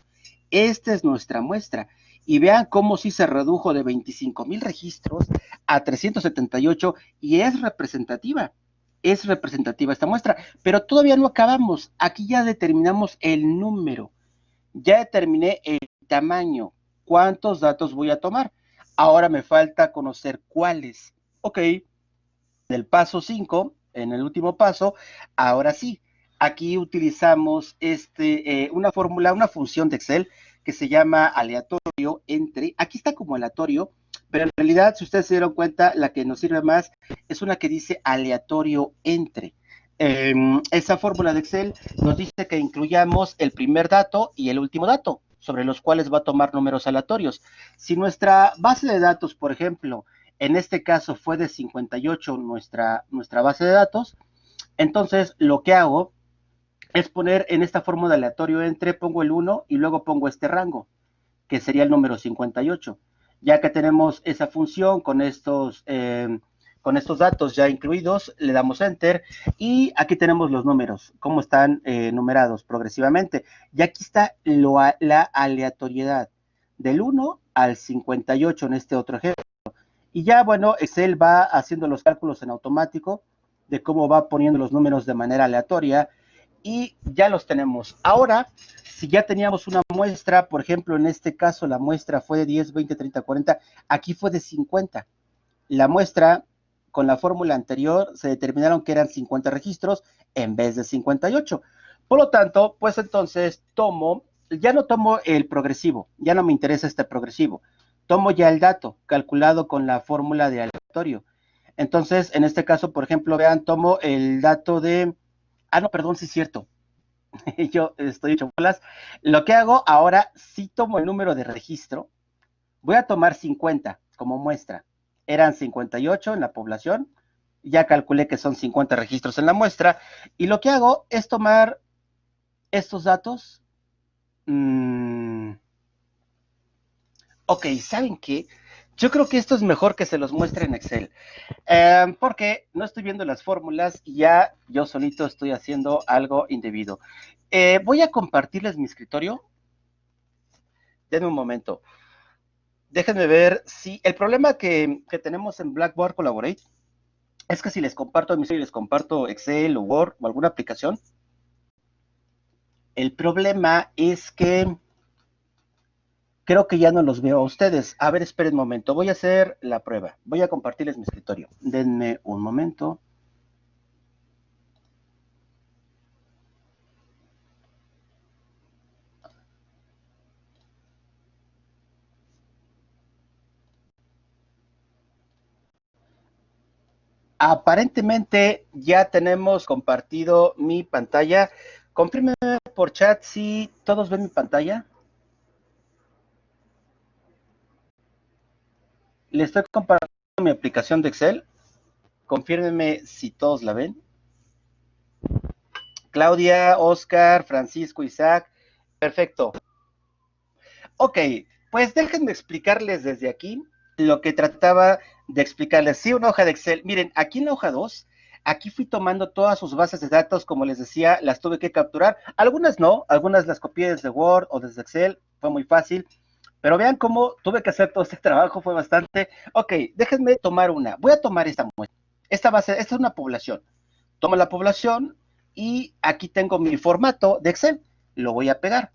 Esta es nuestra muestra. Y vean cómo sí se redujo de 25,000 registros a 378 y es representativa esta muestra, pero todavía no acabamos. Aquí ya determinamos el número, ya determiné el tamaño, cuántos datos voy a tomar. Ahora me falta conocer cuáles. Ok, del paso 5, en el último paso, ahora sí, aquí utilizamos una fórmula, una función de Excel que se llama aleatorio entre, aquí está como aleatorio, pero en realidad, si ustedes se dieron cuenta, la que nos sirve más es una que dice aleatorio entre. Esa fórmula de Excel nos dice que incluyamos el primer dato y el último dato, sobre los cuales va a tomar números aleatorios. Si nuestra base de datos, por ejemplo, en este caso fue de 58 nuestra base de datos, entonces lo que hago es poner en esta fórmula de aleatorio entre, pongo el 1 y luego pongo este rango, que sería el número 58. Ya que tenemos esa función con estos datos ya incluidos, le damos enter y aquí tenemos los números, cómo están numerados progresivamente. Y aquí está la aleatoriedad del 1 al 58 en este otro ejemplo. Y ya, bueno, Excel va haciendo los cálculos en automático de cómo va poniendo los números de manera aleatoria y ya los tenemos. Ahora, si ya teníamos una muestra, por ejemplo, en este caso la muestra fue de 10, 20, 30, 40, aquí fue de 50. La muestra, con la fórmula anterior, se determinaron que eran 50 registros en vez de 58. Por lo tanto, pues entonces ya no tomo el progresivo, ya no me interesa este progresivo. Tomo ya el dato calculado con la fórmula de aleatorio. Entonces, en este caso, por ejemplo, vean, tomo el dato de... Ah, no, perdón, sí es cierto. Yo estoy hecho bolas. Lo que hago ahora, sí tomo el número de registro. Voy a tomar 50 como muestra. Eran 58 en la población. Ya calculé que son 50 registros en la muestra. Y lo que hago es tomar estos datos. Ok, ¿saben qué? Yo creo que esto es mejor que se los muestre en Excel. Porque no estoy viendo las fórmulas y ya yo solito estoy haciendo algo indebido. Voy a compartirles mi escritorio. Denme un momento. Déjenme ver si el problema que tenemos en Blackboard Collaborate es que si les comparto mi escritorio, les comparto Excel o Word o alguna aplicación, el problema es que creo que ya no los veo a ustedes. A ver, esperen un momento. Voy a hacer la prueba. Voy a compartirles mi escritorio. Denme un momento. Aparentemente ya tenemos compartido mi pantalla. Confírmenme por chat si todos ven mi pantalla. Le estoy compartiendo mi aplicación de Excel. Confírmenme si todos la ven. Claudia, Oscar, Francisco, Isaac. Perfecto. Ok, pues déjenme explicarles desde aquí lo que trataba de explicarles. Sí, una hoja de Excel. Miren, aquí en la hoja 2, aquí fui tomando todas sus bases de datos, como les decía, las tuve que capturar. Algunas no, algunas las copié desde Word o desde Excel, fue muy fácil. Pero vean cómo tuve que hacer todo este trabajo, fue bastante. Ok, déjenme tomar una. Voy a tomar esta muestra. Esta es una población. Tomo la población y aquí tengo mi formato de Excel. Lo voy a pegar.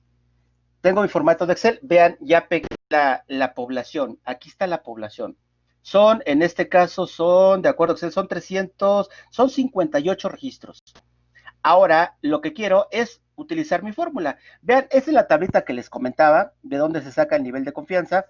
Tengo mi formato de Excel. Vean, ya pegué la población. Aquí está la población. En este caso, de acuerdo a Excel, son 58 registros. Ahora, lo que quiero es utilizar mi fórmula. Vean, esa es la tablita que les comentaba, de dónde se saca el nivel de confianza.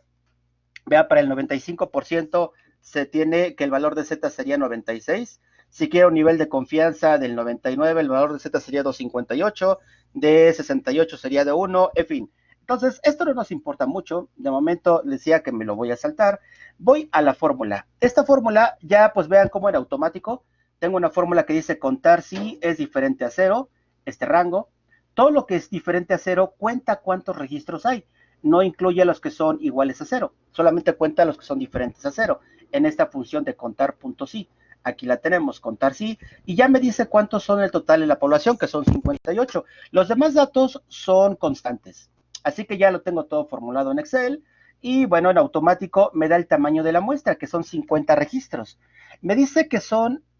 Vean, para el 95% se tiene que el valor de Z sería 96. Si quiero un nivel de confianza del 99, el valor de Z sería 258, de 68 sería de 1, en fin. Entonces, esto no nos importa mucho. De momento, decía que me lo voy a saltar. Voy a la fórmula. Esta fórmula, ya pues vean cómo era automático. Tengo una fórmula que dice contar si es diferente a 0, este rango. Todo lo que es diferente a 0 cuenta cuántos registros hay. No incluye a los que son iguales a 0. Solamente cuenta a los que son diferentes a 0. En esta función de contar punto sí. Aquí la tenemos, contar sí, y ya me dice cuántos son el total de la población, que son 58. Los demás datos son constantes. Así que ya lo tengo todo formulado en Excel, y bueno, en automático me da el tamaño de la muestra, que son 50 registros. Me dice que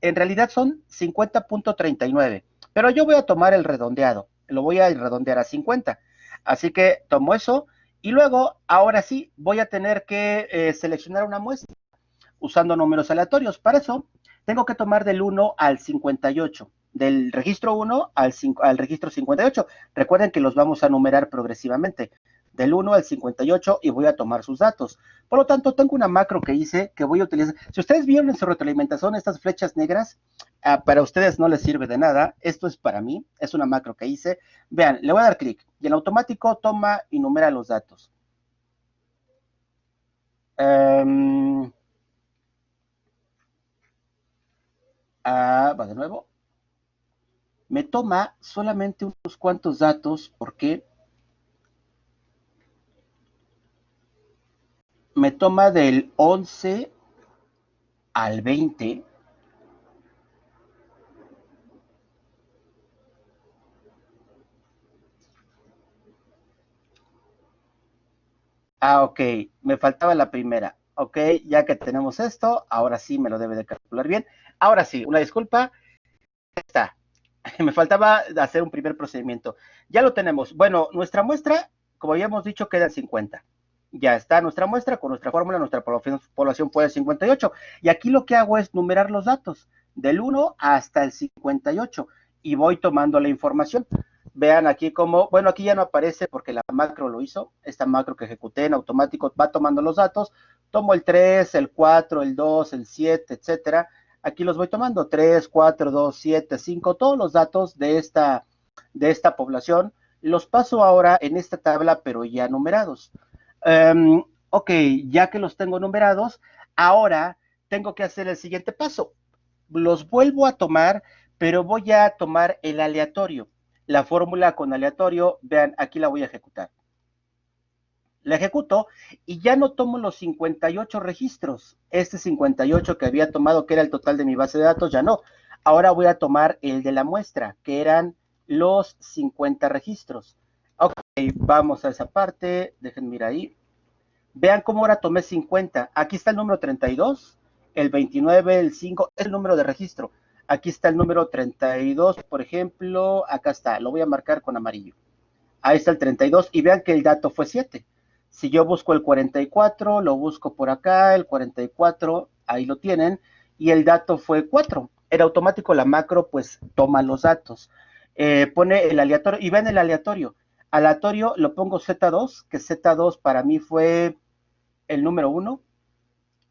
en realidad son 50.39, pero yo voy a tomar el redondeado, lo voy a redondear a 50. Así que tomo eso, y luego, ahora sí, voy a tener que seleccionar una muestra usando números aleatorios. Para eso, tengo que tomar del 1 al 58, del registro 1 al registro 58. Recuerden que los vamos a numerar progresivamente, del 1 al 58, y voy a tomar sus datos. Por lo tanto, tengo una macro que hice que voy a utilizar. Si ustedes vieron en su retroalimentación estas flechas negras, para ustedes no les sirve de nada. Esto es para mí, es una macro que hice. Vean, le voy a dar clic y en automático toma y numera los datos. Va de nuevo. Me toma solamente unos cuantos datos porque me toma del 11 al 20. Ok, me faltaba la primera. Ok, ya que tenemos esto, ahora sí me lo debe de calcular bien. Ahora sí, una disculpa. Está. Me faltaba hacer un primer procedimiento. Ya lo tenemos. Bueno, nuestra muestra, como habíamos dicho, quedan 50. Ya está nuestra muestra, con nuestra fórmula, nuestra población puede 58. Y aquí lo que hago es numerar los datos, del 1 hasta el 58, y voy tomando la información. Vean aquí cómo, bueno, aquí ya no aparece porque la macro lo hizo, esta macro que ejecuté en automático va tomando los datos, tomo el 3, el 4, el 2, el 7, etcétera. Aquí los voy tomando, 3, 4, 2, 7, 5, todos los datos de esta población, los paso ahora en esta tabla, pero ya numerados. Ok, ya que los tengo numerados, ahora tengo que hacer el siguiente paso. Los vuelvo a tomar, pero voy a tomar el aleatorio. La fórmula con aleatorio, vean, aquí la voy a ejecutar. La ejecuto y ya no tomo los 58 registros. Este 58 que había tomado, que era el total de mi base de datos, ya no. Ahora voy a tomar el de la muestra, que eran los 50 registros. Ok, vamos a esa parte. Déjenme ir ahí. Vean cómo ahora tomé 50. Aquí está el número 32, el 29, el 5, es el número de registro. Aquí está el número 32, por ejemplo. Acá está, lo voy a marcar con amarillo. Ahí está el 32 y vean que el dato fue 7. Si yo busco el 44, lo busco por acá, el 44, ahí lo tienen, y el dato fue 4. Era automático, la macro pues toma los datos. Pone el aleatorio, y vean el aleatorio. Aleatorio lo pongo Z2, que Z2 para mí fue el número 1,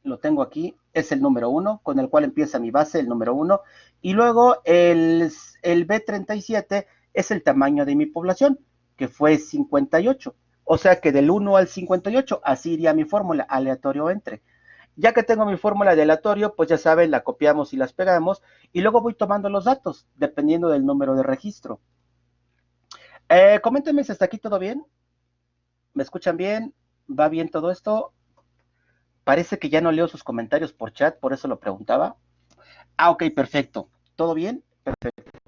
lo tengo aquí, es el número 1, con el cual empieza mi base, el número 1, y luego el B37 es el tamaño de mi población, que fue 58. O sea que del 1 al 58, así iría mi fórmula, aleatorio entre. Ya que tengo mi fórmula de aleatorio, pues ya saben, la copiamos y las pegamos, y luego voy tomando los datos, dependiendo del número de registro. Coméntenme si hasta aquí todo bien. ¿Me escuchan bien? ¿Va bien todo esto? Parece que ya no leo sus comentarios por chat, por eso lo preguntaba. Ah, ok, perfecto. ¿Todo bien? Perfecto.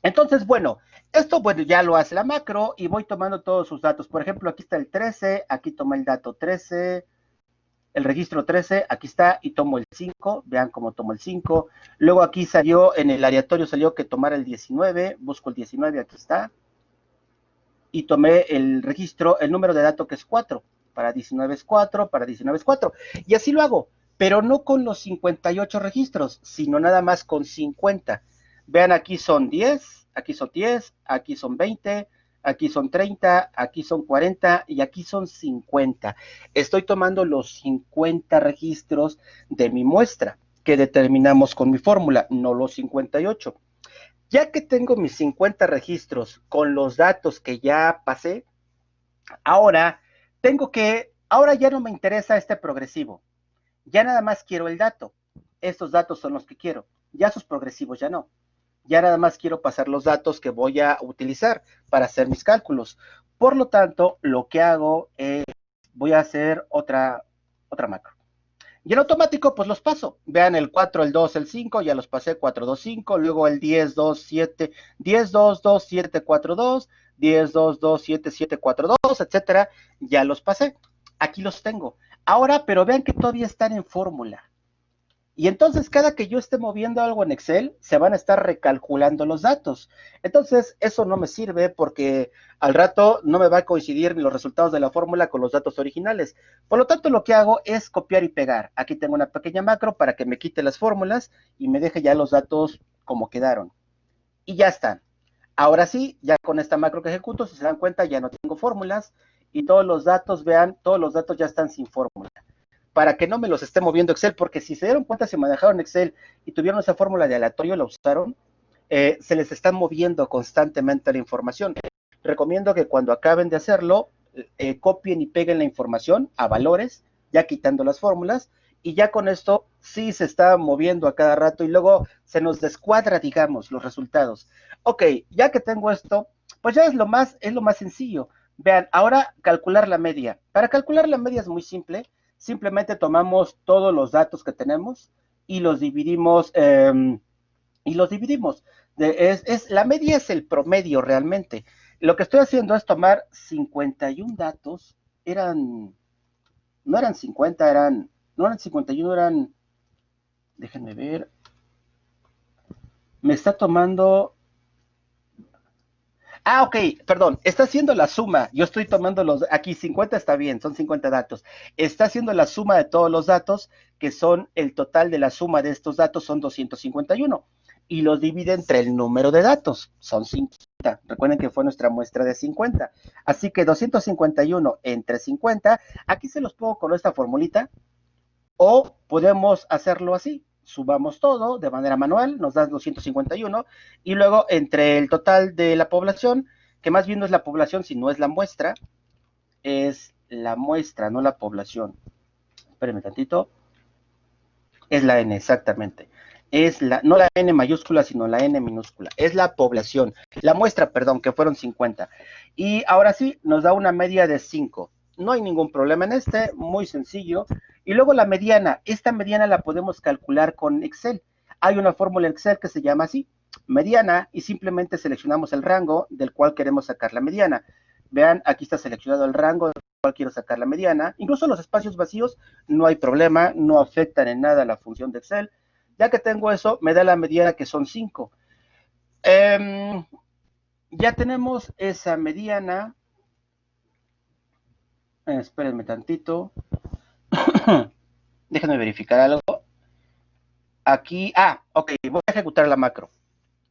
Entonces, bueno, esto bueno, ya lo hace la macro y voy tomando todos sus datos. Por ejemplo, aquí está el 13, aquí tomo el dato 13, el registro 13, aquí está y tomo el 5, vean cómo tomo el 5. Luego aquí salió, en el aleatorio salió que tomara el 19, busco el 19, aquí está. Y tomé el registro, el número de datos que es 4. Para 19 es 4, para 19 es 4. Y así lo hago, pero no con los 58 registros, sino nada más con 50. Vean, aquí son 10, aquí son 10, aquí son 20, aquí son 30, aquí son 40 y aquí son 50. Estoy tomando los 50 registros de mi muestra que determinamos con mi fórmula, no los 58. Ya que tengo mis 50 registros con los datos que ya pasé, ahora ahora ya no me interesa este progresivo, ya nada más quiero el dato. Estos datos son los que quiero, ya sus progresivos ya no. Ya nada más quiero pasar los datos que voy a utilizar para hacer mis cálculos. Por lo tanto, lo que hago es, voy a hacer otra macro. Y en automático, pues los paso. Vean el 4, el 2, el 5, ya los pasé, 4, 2, 5. Luego el 10, 2, 7, 10, 2, 2, 7, 4, 2, 10, 2, 2, 7, 7, 4, 2, etcétera. Ya los pasé. Aquí los tengo. Ahora, pero vean que todavía están en fórmula. Y entonces cada que yo esté moviendo algo en Excel, se van a estar recalculando los datos. Entonces, eso no me sirve porque al rato no me va a coincidir los resultados de la fórmula con los datos originales. Por lo tanto, lo que hago es copiar y pegar. Aquí tengo una pequeña macro para que me quite las fórmulas y me deje ya los datos como quedaron. Y ya están. Ahora sí, ya con esta macro que ejecuto, si se dan cuenta, ya no tengo fórmulas y todos los datos, vean, todos los datos ya están sin fórmula para que no me los esté moviendo Excel, porque si se dieron cuenta, si manejaron Excel y tuvieron esa fórmula de aleatorio, la usaron, se les está moviendo constantemente la información. Recomiendo que cuando acaben de hacerlo, copien y peguen la información a valores, ya quitando las fórmulas, y ya con esto sí se está moviendo a cada rato y luego se nos descuadra, digamos, los resultados. Ok, ya que tengo esto, pues ya es lo más sencillo. Vean, ahora calcular la media. Para calcular la media es muy simple. Simplemente tomamos todos los datos que tenemos y los dividimos. La media es el promedio realmente. Lo que estoy haciendo es tomar 51 datos. No eran 50, no eran 51, déjenme ver. Me está tomando Ah, ok, perdón, está haciendo la suma. Yo estoy tomando aquí 50 está bien, son 50 datos. Está haciendo la suma de todos los datos, que son el total de la suma de estos datos, son 251. Y los divide entre el número de datos, son 50. Recuerden que fue nuestra muestra de 50. Así que 251 entre 50, aquí se los pongo con esta formulita, o podemos hacerlo así. Subamos todo de manera manual, nos da 251, y luego entre el total de la población, que más bien no es la población, sino es la muestra, no la población. Espérenme tantito. Es la N, exactamente. No la N mayúscula, sino la N minúscula. Es la población. La muestra, perdón, que fueron 50. Y ahora sí, nos da una media de 5. No hay ningún problema en muy sencillo. Y luego la mediana. Esta mediana la podemos calcular con Excel. Hay una fórmula en Excel que se llama así, mediana, y simplemente seleccionamos el rango del cual queremos sacar la mediana. Vean, aquí está seleccionado el rango del cual quiero sacar la mediana. Incluso los espacios vacíos no hay problema, no afectan en nada la función de Excel. Ya que tengo eso, me da la mediana, que son 5. Ya tenemos esa mediana. Espérenme tantito. Déjenme verificar algo. Aquí, ok, voy a ejecutar la macro.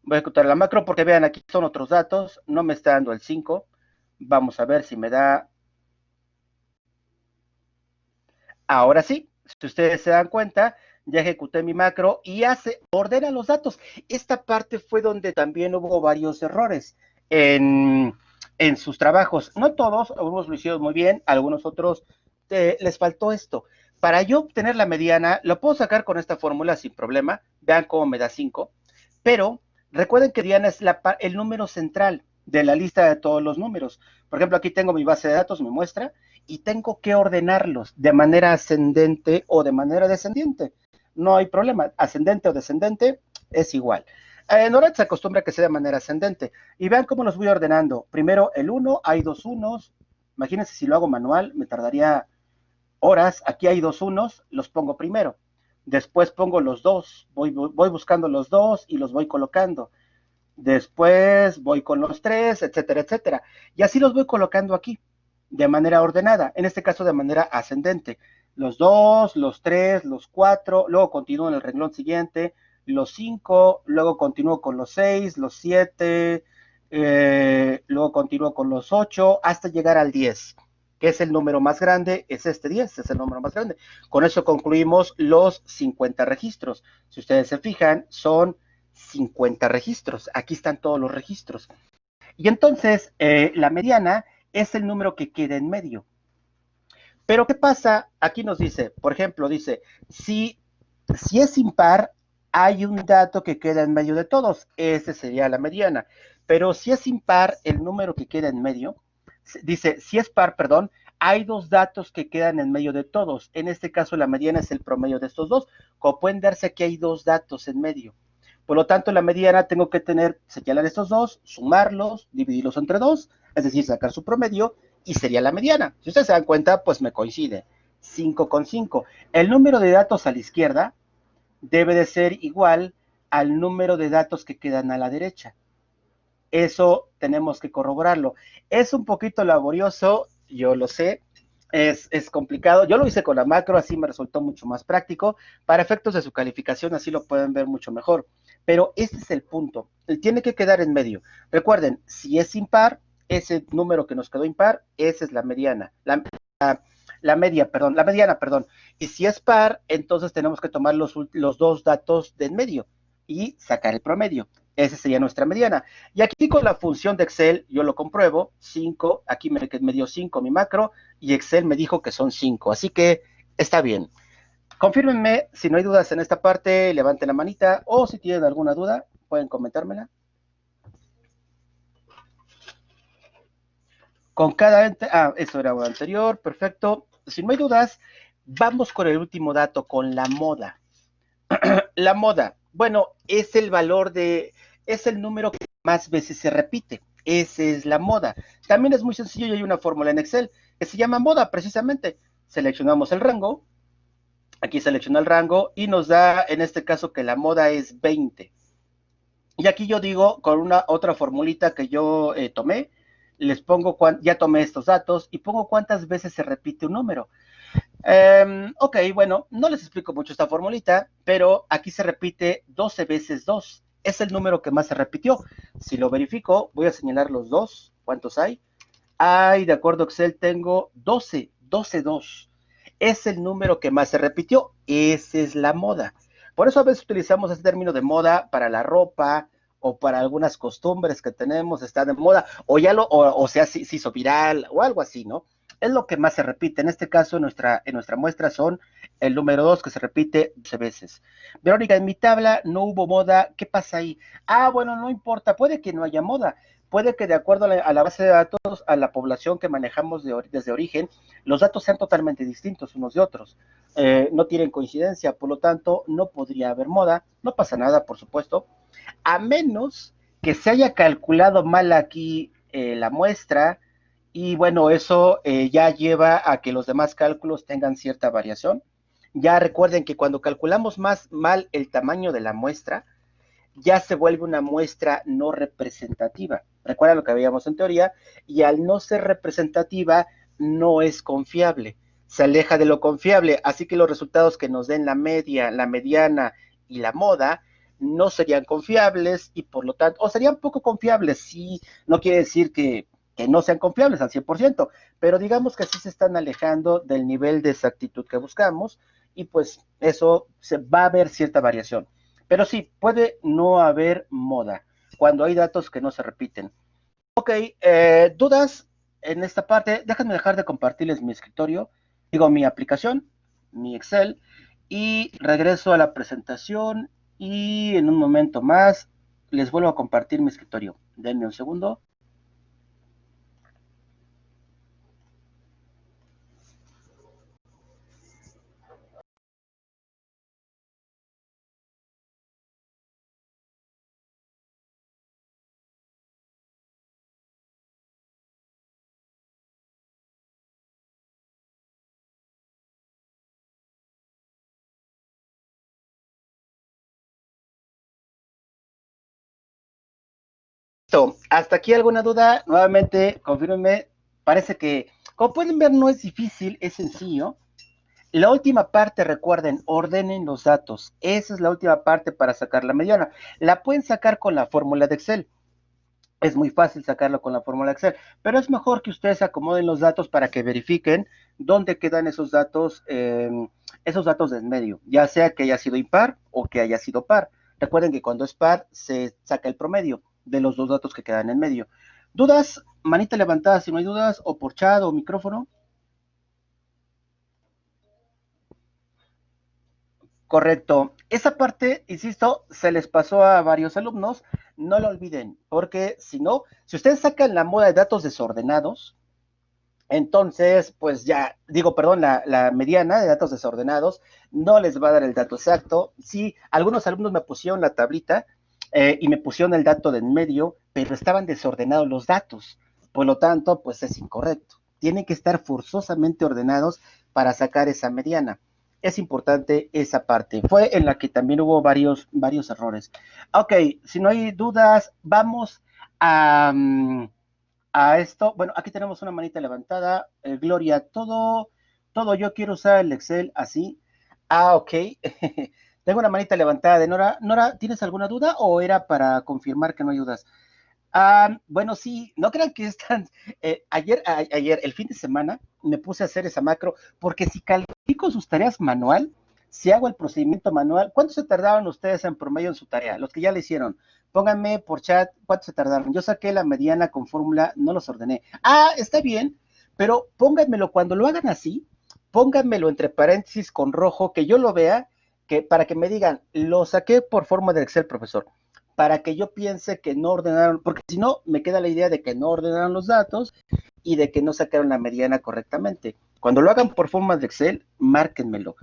Voy a ejecutar la macro porque vean, aquí son otros datos. No me está dando el 5. Vamos a ver si me da. Ahora sí, si ustedes se dan cuenta, ya ejecuté mi macro y ordena los datos. Esta parte fue donde también hubo varios errores en sus trabajos. No todos, algunos lo hicieron muy bien, algunos otros les faltó esto. Para yo obtener la mediana, lo puedo sacar con esta fórmula sin problema. Vean cómo me da 5. Pero recuerden que Diana es el número central de la lista de todos los números. Por ejemplo, aquí tengo mi base de datos, mi muestra, y tengo que ordenarlos de manera ascendente o de manera descendiente. No hay problema, ascendente o descendente es igual. En Oracle se acostumbra que sea de manera ascendente. Y vean cómo los voy ordenando. Primero el 1, hay 2 unos. Imagínense si lo hago manual, me tardaría horas. Aquí hay 2 unos, los pongo primero. Después pongo los 2, voy buscando los 2 y los voy colocando. Después voy con los 3, etcétera, etcétera. Y así los voy colocando aquí, de manera ordenada, en este caso de manera ascendente. Los 2, los 3, los 4, luego continúo en el renglón siguiente, los 5, luego continúo con los 6, los 7, luego continúo con los 8, hasta llegar al 10, que es el número más grande, es este 10, es el número más grande. Con eso concluimos los 50 registros. Si ustedes se fijan, son 50 registros. Aquí están todos los registros. Y entonces, la mediana es el número que queda en medio. Pero ¿qué pasa? Aquí nos dice, por ejemplo, dice, si es impar, hay un dato que queda en medio de todos. Ese sería la mediana. Pero si es impar, el número que queda en medio, dice, si es par, perdón, hay 2 datos que quedan en medio de todos. En este caso, la mediana es el promedio de estos 2. Como pueden darse, aquí hay 2 datos en medio. Por lo tanto, la mediana tengo que señalar estos 2, sumarlos, dividirlos entre 2, es decir, sacar su promedio, y sería la mediana. Si ustedes se dan cuenta, pues me coincide. 5 con 5. El número de datos a la izquierda debe de ser igual al número de datos que quedan a la derecha. Eso tenemos que corroborarlo. Es un poquito laborioso, yo lo sé, es complicado. Yo lo hice con la macro, así me resultó mucho más práctico. Para efectos de su calificación, así lo pueden ver mucho mejor. Pero este es el punto. Él tiene que quedar en medio. Recuerden, si es impar, ese número que nos quedó impar, esa es la mediana. La mediana, perdón. Y si es par, entonces tenemos que tomar los 2 datos de en medio y sacar el promedio. Esa sería nuestra mediana. Y aquí con la función de Excel, yo lo compruebo, 5, aquí me dio 5 mi macro, y Excel me dijo que son 5, así que está bien. Confírmenme si no hay dudas en esta parte, levanten la manita, o si tienen alguna duda, pueden comentármela. Con cada eso era lo anterior, perfecto. Si no hay dudas, vamos con el último dato, con la moda. La moda, bueno, es el valor es el número que más veces se repite. Esa es la moda. También es muy sencillo y hay una fórmula en Excel que se llama moda, precisamente. Seleccionamos el rango. Aquí selecciona el rango y nos da, en este caso, que la moda es 20. Y aquí yo digo, con una otra formulita que yo tomé, les pongo, ya tomé estos datos y pongo cuántas veces se repite un número. Ok, bueno, no les explico mucho esta formulita, pero aquí se repite 12 veces 2. Es el número que más se repitió. Si lo verifico, voy a señalar los dos. ¿Cuántos hay? Hay, de acuerdo a Excel, tengo 12, 12, 2. Es el número que más se repitió. Esa es la moda. Por eso a veces utilizamos este término de moda para la ropa o para algunas costumbres que tenemos, está de moda, o ya o sea, se hizo viral o algo así, ¿no? Es lo que más se repite. En este caso, en nuestra muestra son el número 2 que se repite 12 veces. Verónica, en mi tabla no hubo moda. ¿Qué pasa ahí? Bueno, no importa. Puede que no haya moda. Puede que de acuerdo a la base de datos, a la población que manejamos desde origen, los datos sean totalmente distintos unos de otros. No tienen coincidencia, por lo tanto, no podría haber moda. No pasa nada, por supuesto, a menos que se haya calculado mal aquí la muestra y bueno, eso ya lleva a que los demás cálculos tengan cierta variación. Ya recuerden que cuando calculamos más mal el tamaño de la muestra, ya se vuelve una muestra no representativa. Recuerda lo que veíamos en teoría, y al no ser representativa, no es confiable. Se aleja de lo confiable, así que los resultados que nos den la media, la mediana y la moda no serían confiables y por lo tanto, o serían poco confiables, sí, no quiere decir que no sean confiables al 100%, pero digamos que así se están alejando del nivel de exactitud que buscamos y pues eso se va a ver cierta variación. Pero sí, puede no haber moda cuando hay datos que no se repiten. Ok, dudas en esta parte. Déjenme dejar de compartirles mi escritorio, digo mi aplicación, mi Excel, y regreso a la presentación y en un momento más les vuelvo a compartir mi escritorio. Denme un segundo. Listo. ¿Hasta aquí alguna duda? Nuevamente, confírmenme. Parece que, como pueden ver, no es difícil, es sencillo. La última parte, recuerden, ordenen los datos. Esa es la última parte para sacar la mediana. La pueden sacar con la fórmula de Excel. Es muy fácil sacarlo con la fórmula de Excel, pero es mejor que ustedes acomoden los datos para que verifiquen dónde quedan esos datos de en medio, ya sea que haya sido impar o que haya sido par. Recuerden que cuando es par se saca el promedio de los dos datos que quedan en medio. ¿Dudas? Manita levantada si no hay dudas, o por chat o micrófono. Correcto. Esa parte, insisto, se les pasó a varios alumnos. No lo olviden, porque si no, si ustedes sacan la moda de datos desordenados, entonces, pues ya, digo, perdón, la mediana de datos desordenados no les va a dar el dato exacto. Sí, algunos alumnos me pusieron la tablita y me pusieron el dato de en medio, pero estaban desordenados los datos. Por lo tanto, pues es incorrecto. Tienen que estar forzosamente ordenados para sacar esa mediana. Es importante esa parte. Fue en la que también hubo varios errores. Ok, si no hay dudas, vamos a esto. Bueno, aquí tenemos una manita levantada. Gloria, todo, yo quiero usar el Excel así. Ok. Tengo una manita levantada de Nora. Nora, ¿tienes alguna duda o era para confirmar que no hay dudas? Bueno, sí, no crean que están. Ayer, el fin de semana, me puse a hacer esa macro, porque si califico sus tareas manual, si hago el procedimiento manual, ¿cuánto se tardaron ustedes en promedio en su tarea? Los que ya le hicieron, pónganme por chat cuánto se tardaron. Yo saqué la mediana con fórmula, no los ordené. Está bien, pero pónganmelo cuando lo hagan así, pónganmelo entre paréntesis con rojo, que yo lo vea, para que me digan, lo saqué por forma de Excel, profesor, para que yo piense que no ordenaron, porque si no, me queda la idea de que no ordenaron los datos y de que no sacaron la mediana correctamente. Cuando lo hagan por forma de Excel, márquenmelo.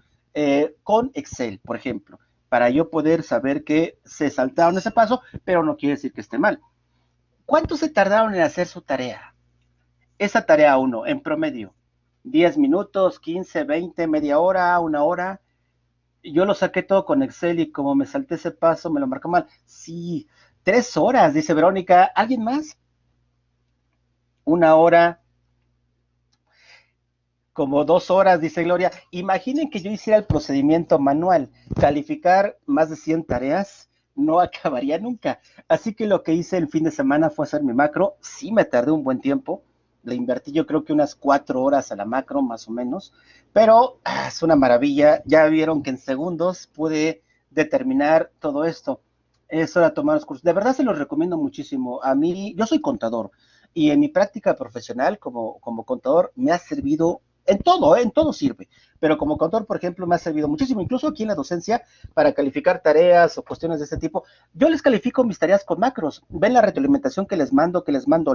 Con Excel, por ejemplo, para yo poder saber que se saltaron ese paso, pero no quiere decir que esté mal. ¿Cuánto se tardaron en hacer su tarea? Esa tarea 1, en promedio. 10 minutos, 15, 20, media hora, una hora. Yo lo saqué todo con Excel y como me salté ese paso, me lo marcó mal. Sí, 3 horas, dice Verónica. ¿Alguien más? 1 hora. Como 2 horas, dice Gloria. Imaginen que yo hiciera el procedimiento manual. Calificar más de 100 tareas no acabaría nunca. Así que lo que hice el fin de semana fue hacer mi macro. Sí me tardé un buen tiempo. Le invertí yo creo que unas 4 horas a la macro, más o menos. Pero es una maravilla. Ya vieron que en segundos pude determinar todo esto. Es hora de tomar los cursos. De verdad se los recomiendo muchísimo. A mí, yo soy contador. Y en mi práctica profesional como contador me ha servido en todo sirve, pero como contador, por ejemplo, me ha servido muchísimo, incluso aquí en la docencia, para calificar tareas o cuestiones de este tipo. Yo les califico mis tareas con macros, ven la retroalimentación que les mando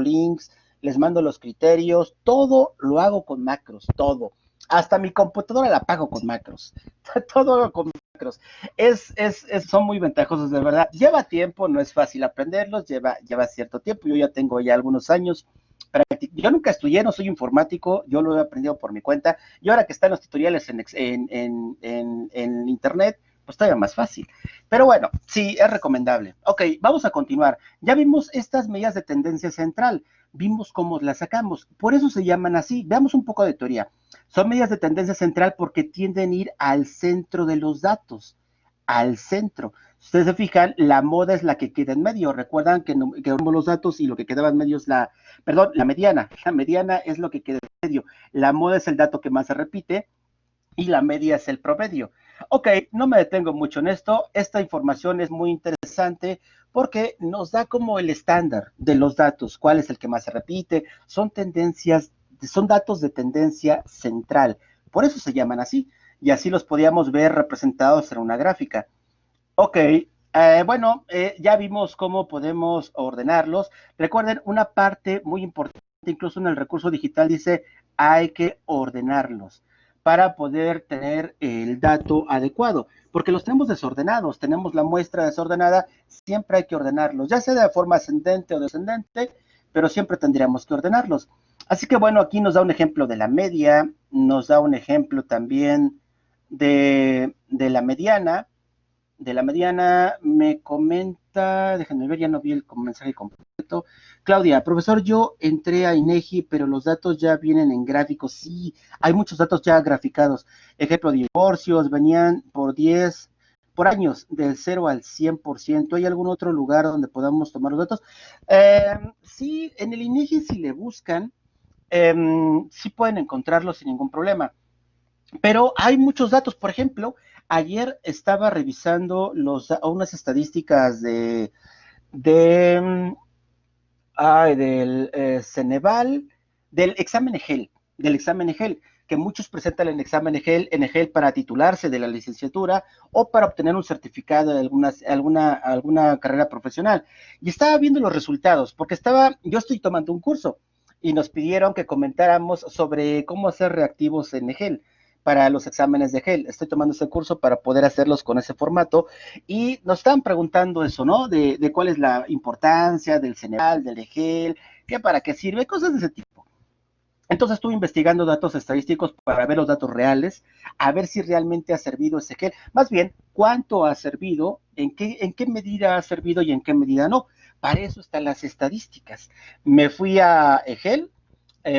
links, les mando los criterios, todo lo hago con macros, todo. Hasta mi computadora la pago con macros, todo con macros. Son muy ventajosos, de verdad. Lleva tiempo, no es fácil aprenderlos, lleva cierto tiempo. Yo ya tengo ya algunos años. Yo nunca estudié, no soy informático, yo lo he aprendido por mi cuenta, y ahora que están los tutoriales en internet, pues todavía más fácil. Pero bueno, sí, es recomendable. Ok, vamos a continuar. Ya vimos estas medidas de tendencia central, vimos cómo las sacamos, por eso se llaman así. Veamos un poco de teoría. Son medidas de tendencia central porque tienden a ir al centro de los datos, al centro. Si ustedes se fijan, la moda es la que queda en medio. Recuerdan que los datos y lo que quedaba en medio es la mediana. La mediana es lo que queda en medio. La moda es el dato que más se repite y la media es el promedio. Ok, no me detengo mucho en esto. Esta información es muy interesante porque nos da como el estándar de los datos, cuál es el que más se repite. Son datos de tendencia central. Por eso se llaman así. Y así los podíamos ver representados en una gráfica. Ok, bueno, ya vimos cómo podemos ordenarlos. Recuerden, una parte muy importante, incluso en el recurso digital, dice hay que ordenarlos para poder tener el dato adecuado, porque los tenemos desordenados, tenemos la muestra desordenada, siempre hay que ordenarlos, ya sea de forma ascendente o descendente, pero siempre tendríamos que ordenarlos. Así que bueno, aquí nos da un ejemplo de la media, nos da un ejemplo también de la mediana. De la mediana me comenta, déjenme ver, ya no vi el mensaje completo. Claudia, profesor, yo entré a INEGI, pero los datos ya vienen en gráficos. Sí, hay muchos datos ya graficados. Ejemplo, divorcios, venían por años, del 0 al 100%. ¿Hay algún otro lugar donde podamos tomar los datos? Sí, en el INEGI, si le buscan, sí pueden encontrarlo sin ningún problema. Pero hay muchos datos. Por ejemplo, ayer estaba revisando unas estadísticas de del Ceneval, del examen EGEL, que muchos presentan el examen EGEL para titularse de la licenciatura o para obtener un certificado de alguna carrera profesional. Y estaba viendo los resultados, porque yo estoy tomando un curso y nos pidieron que comentáramos sobre cómo hacer reactivos en EGEL para los exámenes de EGEL. Estoy tomando ese curso para poder hacerlos con ese formato y nos están preguntando eso, ¿no? De cuál es la importancia del Ceneval, del EGEL, qué para qué sirve, cosas de ese tipo. Entonces estuve investigando datos estadísticos para ver los datos reales, a ver si realmente ha servido ese EGEL, más bien cuánto ha servido, en qué medida ha servido y en qué medida no. Para eso están las estadísticas. Me fui a EGEL,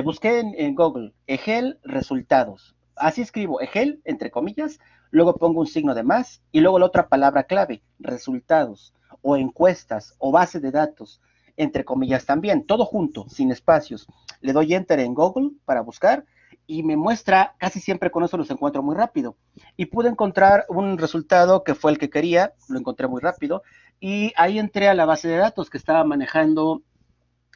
busqué en Google EGEL resultados. Así escribo EGEL, entre comillas, luego pongo un signo de más y luego la otra palabra clave, resultados, o encuestas, o base de datos, entre comillas también, todo junto, sin espacios. Le doy enter en Google para buscar y me muestra, casi siempre con eso los encuentro muy rápido. Y pude encontrar un resultado que fue el que quería, lo encontré muy rápido, y ahí entré a la base de datos que estaba manejando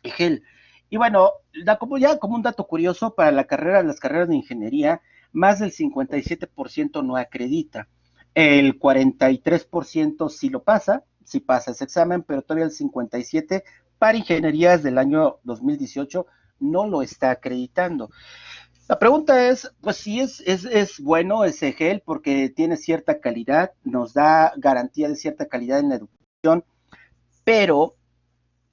EGEL. Y bueno, como un dato curioso, para las carreras de ingeniería, más del 57% no acredita. El 43% sí lo pasa, sí pasa ese examen, pero todavía el 57% para ingenierías del año 2018 no lo está acreditando. La pregunta es, pues si es bueno ese GEL porque tiene cierta calidad, nos da garantía de cierta calidad en la educación, pero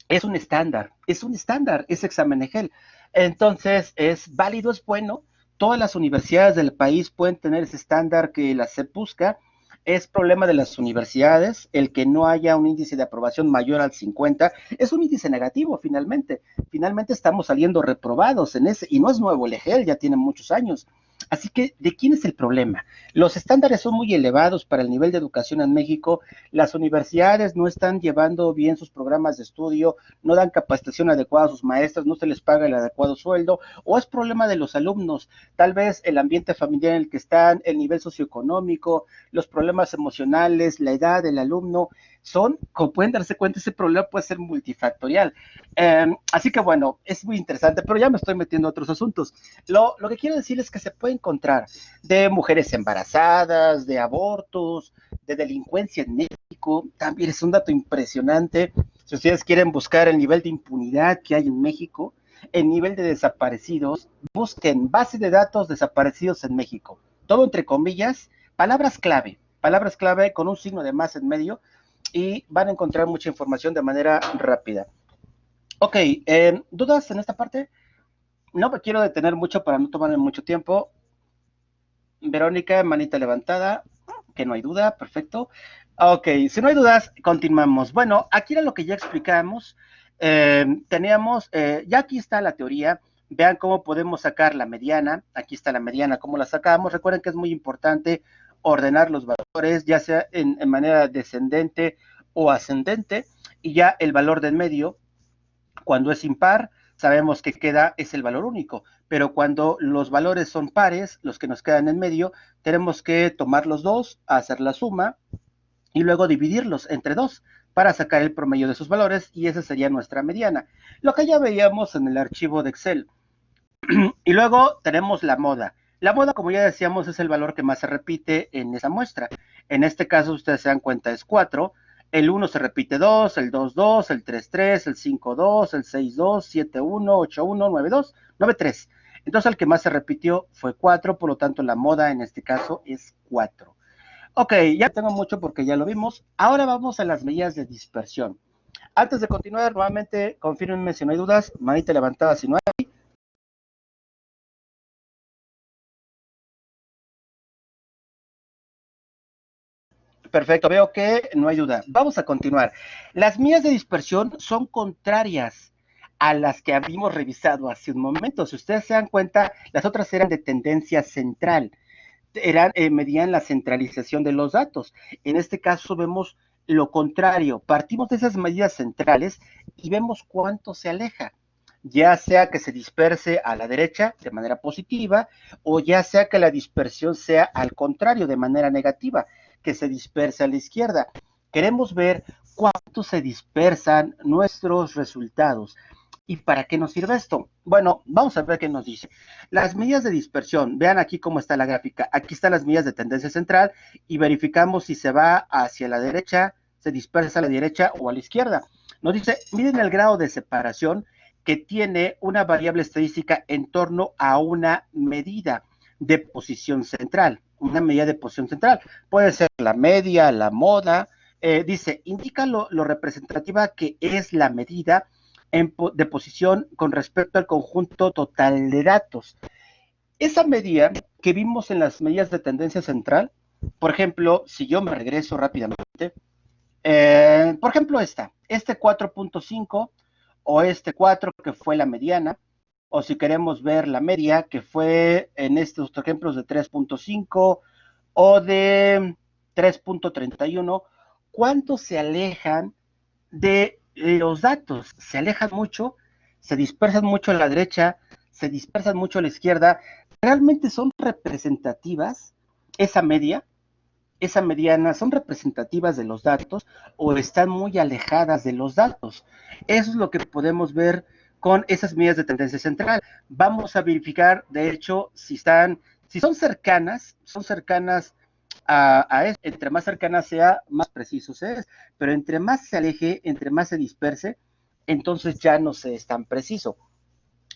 es un estándar ese examen EGEL. Entonces, es válido, es bueno. Todas las universidades del país pueden tener ese estándar que la SEP busca es problema de las universidades, el que no haya un índice de aprobación mayor al 50, es un índice negativo finalmente. Finalmente estamos saliendo reprobados en ese, y no es nuevo el EGEL, ya tiene muchos años. Así que, ¿de quién es el problema? Los estándares son muy elevados para el nivel de educación en México, las universidades no están llevando bien sus programas de estudio, no dan capacitación adecuada a sus maestros, no se les paga el adecuado sueldo, o es problema de los alumnos, tal vez el ambiente familiar en el que están, el nivel socioeconómico, los problemas emocionales, la edad del alumno, son, como pueden darse cuenta, ese problema puede ser multifactorial. Así que bueno, es muy interesante, pero ya me estoy metiendo a otros asuntos. Lo que quiero decir es que se puede encontrar de mujeres embarazadas, de abortos, de delincuencia en México, también es un dato impresionante. Si ustedes quieren buscar el nivel de impunidad que hay en México, el nivel de desaparecidos, busquen base de datos desaparecidos en México, todo entre comillas, palabras clave con un signo de más en medio, y van a encontrar mucha información de manera rápida. Ok, ¿dudas en esta parte? No me quiero detener mucho para no tomarme mucho tiempo. Verónica, manita levantada, que no hay duda, perfecto. Ok, si no hay dudas, continuamos. Bueno, aquí era lo que ya explicamos. Teníamos, ya aquí está la teoría. Vean cómo podemos sacar la mediana. Aquí está la mediana, cómo la sacamos. Recuerden que es muy importante ordenar los valores, ya sea en manera descendente o ascendente, y ya el valor del medio, cuando es impar, sabemos que queda es el valor único, pero cuando los valores son pares, los que nos quedan en medio, tenemos que tomar los dos, hacer la suma y luego dividirlos entre dos para sacar el promedio de sus valores, y esa sería nuestra mediana, lo que ya veíamos en el archivo de Excel. Y luego tenemos la moda. La moda, como ya decíamos, es el valor que más se repite en esa muestra. En este caso, ustedes se dan cuenta, es 4. El 1 se repite 2, el 2, 2, el 3, 3, el 5, 2, el 6, 2, 7, 1, 8, 1, 9, 2, 9, 3. Entonces, el que más se repitió fue 4, por lo tanto, la moda en este caso es 4. Ok, ya tengo mucho porque ya lo vimos. Ahora vamos a las medidas de dispersión. Antes de continuar, nuevamente, confírmenme si no hay dudas. Manita levantada si no hay. Perfecto, veo que no hay duda. Vamos a continuar. Las medidas de dispersión son contrarias a las que habíamos revisado hace un momento. Si ustedes se dan cuenta, las otras eran de tendencia central, medían la centralización de los datos. En este caso vemos lo contrario, partimos de esas medidas centrales y vemos cuánto se aleja, ya sea que se disperse a la derecha de manera positiva, o ya sea que la dispersión sea al contrario, de manera negativa, que se disperse a la izquierda. Queremos ver cuánto se dispersan nuestros resultados. ¿Y para qué nos sirve esto? Bueno, vamos a ver qué nos dice. Las medidas de dispersión, vean aquí cómo está la gráfica. Aquí están las medidas de tendencia central y verificamos si se va hacia la derecha, se dispersa a la derecha o a la izquierda. Nos dice, miren el grado de separación que tiene una variable estadística en torno a una medida de posición central. Una medida de posición central. Puede ser la media, la moda. Dice, indica lo representativa que es la medida de posición con respecto al conjunto total de datos. Esa medida que vimos en las medidas de tendencia central, por ejemplo, si yo me regreso rápidamente, por ejemplo este 4.5 o este 4 que fue la mediana, o si queremos ver la media que fue en estos ejemplos de 3.5 o de 3.31, ¿cuánto se alejan de los datos? Se alejan mucho, se dispersan mucho a la derecha, se dispersan mucho a la izquierda. ¿Realmente son representativas esa media, esa mediana, son representativas de los datos o están muy alejadas de los datos? Eso es lo que podemos ver con esas medidas de tendencia central. Vamos a verificar, de hecho, si son cercanas a entre más cercana sea, más preciso se es, pero entre más se aleje, entre más se disperse, entonces ya no se es tan preciso.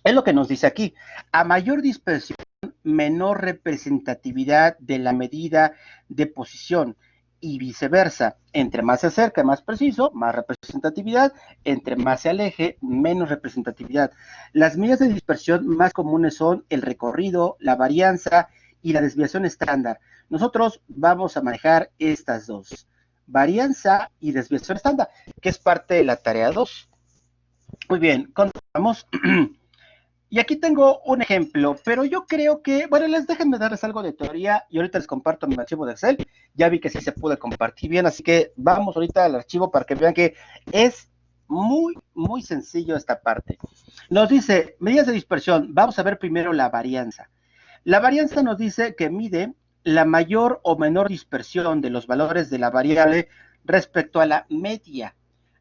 Es lo que nos dice aquí. A mayor dispersión, menor representatividad de la medida de posición, y viceversa. Entre más se acerca, más preciso, más representatividad. Entre más se aleje, menos representatividad. Las medidas de dispersión más comunes son el recorrido, la varianza y la desviación estándar. Nosotros vamos a manejar estas dos, varianza y desviación estándar, que es parte de la tarea 2. Muy bien, continuamos. Y aquí tengo un ejemplo, pero yo creo que, bueno, déjenme darles algo de teoría y ahorita les comparto mi archivo de Excel. Ya vi que sí se puede compartir bien, así que vamos ahorita al archivo para que vean que es muy sencillo esta parte. Nos dice, medidas de dispersión, vamos a ver primero la varianza. La varianza nos dice que mide la mayor o menor dispersión de los valores de la variable respecto a la media.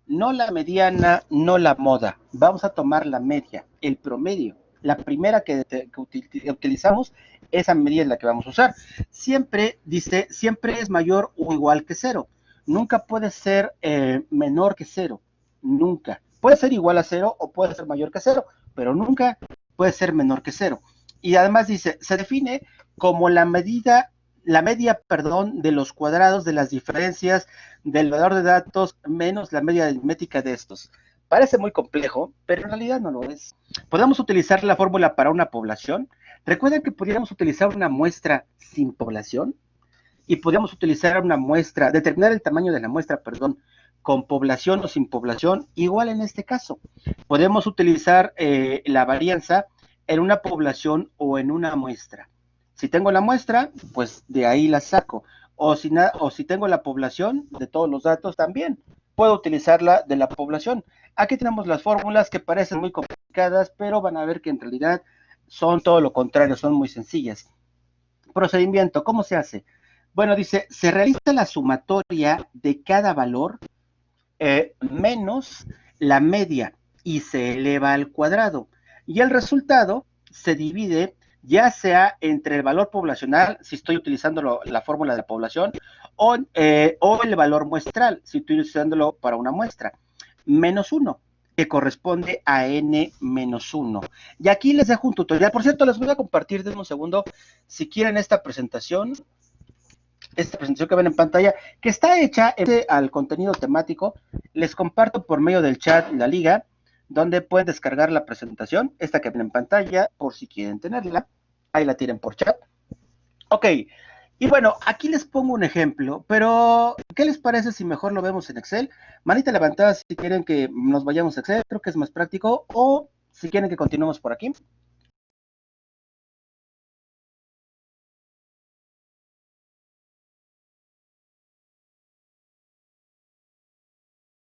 No la mediana, no la moda. Vamos a tomar la media, el promedio. La primera que utilizamos, esa medida es la que vamos a usar. Siempre, dice, siempre es mayor o igual que cero. Nunca puede ser menor que cero. Nunca. Puede ser igual a cero o puede ser mayor que cero, pero nunca puede ser menor que cero. Y además dice, se define como la media, de los cuadrados de las diferencias del valor de datos menos la media aritmética de estos. Parece muy complejo, pero en realidad no lo es. Podemos utilizar la fórmula para una población. ¿Recuerdan que podríamos utilizar una muestra sin población? Y podríamos utilizar una muestra, determinar el tamaño de la muestra, perdón, con población o sin población, igual en este caso. Podemos utilizar la varianza en una población o en una muestra. Si tengo la muestra, pues de ahí la saco. O si tengo la población de todos los datos, también puedo utilizarla de la población. Aquí tenemos las fórmulas que parecen muy complicadas, pero van a ver que en realidad son todo lo contrario, son muy sencillas. Procedimiento, ¿cómo se hace? Bueno, dice, se realiza la sumatoria de cada valor menos la media y se eleva al cuadrado. Y el resultado se divide ya sea entre el valor poblacional, si estoy utilizando la fórmula de la población, o el valor muestral, si estoy utilizándolo para una muestra, menos 1, que corresponde a n menos 1. Y aquí les dejo un tutorial. Por cierto, les voy a compartir de un segundo, si quieren esta presentación que ven en pantalla, que está hecha al contenido temático. Les comparto por medio del chat la liga, donde pueden descargar la presentación, esta que ven en pantalla, por si quieren tenerla. Ahí la tienen por chat. Ok, y bueno, aquí les pongo un ejemplo, pero ¿qué les parece si mejor lo vemos en Excel? Manita levantada si quieren que nos vayamos a Excel, creo que es más práctico, o si quieren que continuemos por aquí.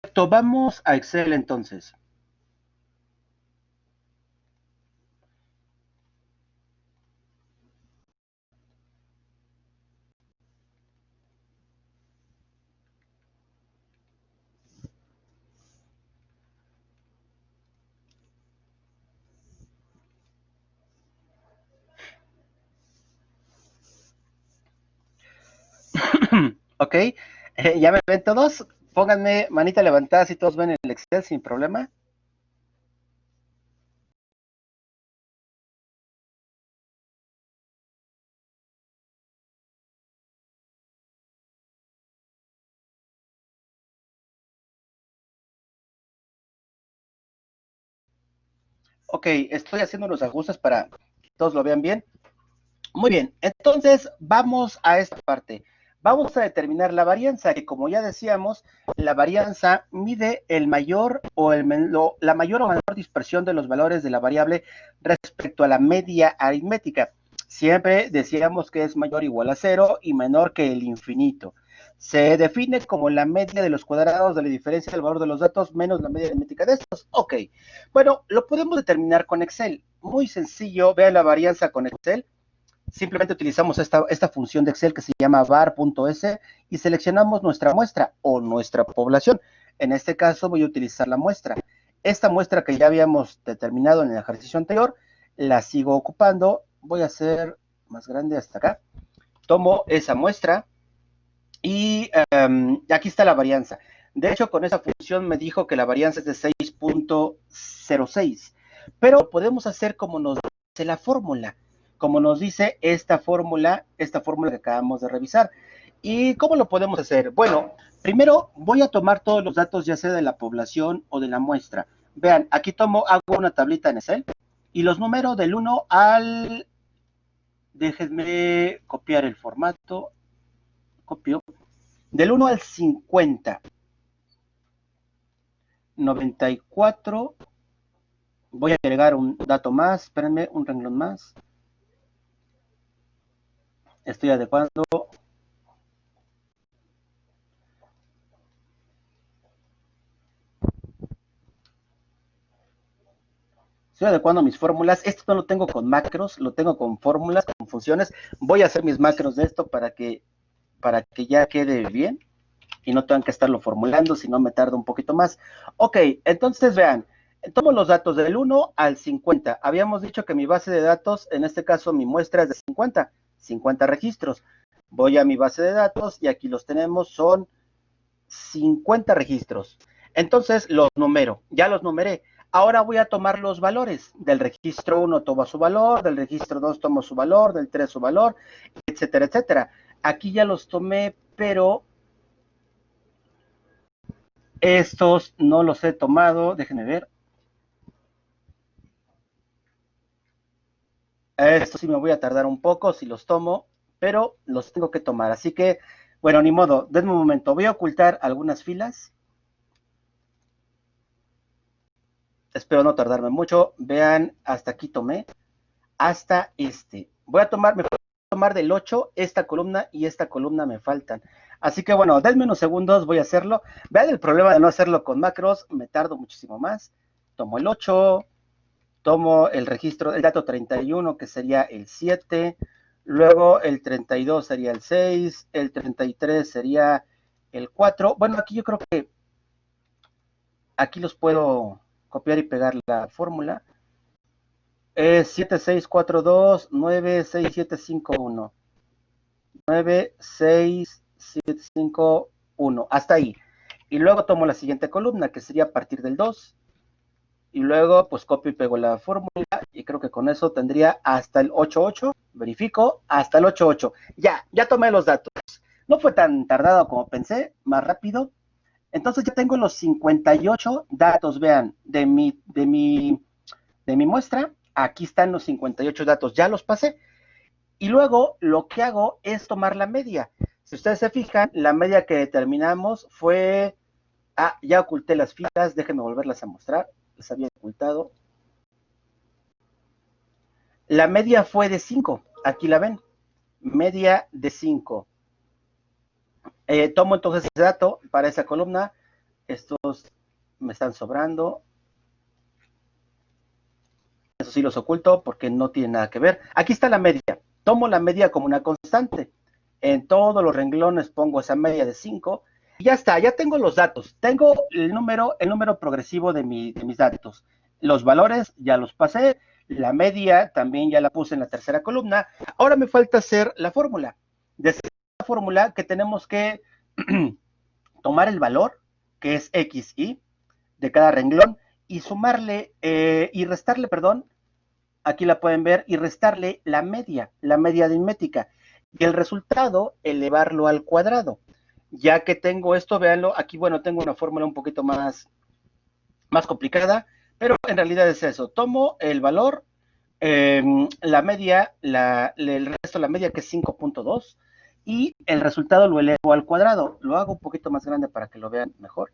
Perfecto, vamos a Excel entonces. Ok, ya me ven todos. Pónganme manita levantada si todos ven el Excel sin problema. Ok, estoy haciendo los ajustes para que todos lo vean bien. Muy bien, entonces vamos a esta parte. Vamos a determinar la varianza, que como ya decíamos, la varianza mide el mayor o la mayor o menor dispersión de los valores de la variable respecto a la media aritmética. Siempre decíamos que es mayor o igual a 0 y menor que el infinito. Se define como la media de los cuadrados de la diferencia del valor de los datos menos la media aritmética de estos. Ok, bueno, lo podemos determinar con Excel. Muy sencillo, vean la varianza con Excel. Simplemente utilizamos esta función de Excel que se llama var.s y seleccionamos nuestra muestra o nuestra población. En este caso voy a utilizar la muestra. Esta muestra que ya habíamos determinado en el ejercicio anterior, la sigo ocupando. Voy a hacer más grande hasta acá. Tomo esa muestra y aquí está la varianza. De hecho, con esa función me dijo que la varianza es de 6.06. Pero podemos hacer como nos dice la fórmula. Como nos dice esta fórmula que acabamos de revisar. ¿Y cómo lo podemos hacer? Bueno, primero voy a tomar todos los datos, ya sea de la población o de la muestra. Vean, aquí hago una tablita en Excel y los números del 1 al Déjenme copiar el formato. Copio. Del 1 al 50. 94. Voy a agregar un dato más. Espérenme, un renglón más. Estoy adecuando. Estoy adecuando mis fórmulas. Esto no lo tengo con macros, lo tengo con fórmulas, con funciones. Voy a hacer mis macros de esto para que ya quede bien y no tengan que estarlo formulando, si no me tarda un poquito más. Ok, entonces vean, tomo los datos del 1 al 50. Habíamos dicho que mi base de datos, en este caso mi muestra es de 50 registros. Voy a mi base de datos y aquí los tenemos, son 50 registros. Entonces los numero, ya los numeré. Ahora voy a tomar los valores. Del registro 1 tomo su valor, del registro 2 tomo su valor, del 3 su valor, etcétera, etcétera. Aquí ya los tomé, pero estos no los he tomado. Déjenme ver. Estos sí me voy a tardar un poco si los tomo, pero los tengo que tomar. Así que, bueno, ni modo. Denme un momento. Voy a ocultar algunas filas. Espero no tardarme mucho. Vean, hasta aquí tomé. Hasta este. Me voy a tomar del 8 esta columna y esta columna me faltan. Así que bueno, denme unos segundos, voy a hacerlo. Vean el problema de no hacerlo con macros, me tardo muchísimo más. Tomo el 8, tomo el registro, el dato 31 que sería el 7, luego el 32 sería el 6, el 33 sería el 4. Bueno, aquí yo creo que aquí los puedo copiar y pegar la fórmula. Es 7642 96751. 96751. Hasta ahí. Y luego tomo la siguiente columna, que sería a partir del 2. Y luego, pues copio y pego la fórmula. Y creo que con eso tendría hasta el 88. Verifico, hasta el 88. Ya tomé los datos. No fue tan tardado como pensé, más rápido. Entonces ya tengo los 58 datos, vean, de mi muestra. Aquí están los 58 datos, ya los pasé. Y luego lo que hago es tomar la media. Si ustedes se fijan, la media que determinamos fue... ya oculté las filas, déjenme volverlas a mostrar. Las había ocultado. La media fue de 5, aquí la ven. Media de 5. Tomo entonces ese dato para esa columna. Estos me están sobrando. Eso sí los oculto porque no tiene nada que ver. Aquí está la media. Tomo la media como una constante. En todos los renglones pongo esa media de 5. Y ya está, ya tengo los datos. Tengo el número progresivo de mis datos. Los valores ya los pasé. La media también ya la puse en la tercera columna. Ahora me falta hacer la fórmula. De esa fórmula que tenemos que tomar el valor, que es XY, de cada renglón, y sumarle, y restarle, perdón, aquí la pueden ver, y restarle la media aritmética, y el resultado elevarlo al cuadrado. Ya que tengo esto, véanlo, aquí, bueno, tengo una fórmula un poquito más complicada, pero en realidad es eso. Tomo el valor, la media, el resto de la media, que es 5.2, y el resultado lo elevo al cuadrado. Lo hago un poquito más grande para que lo vean mejor.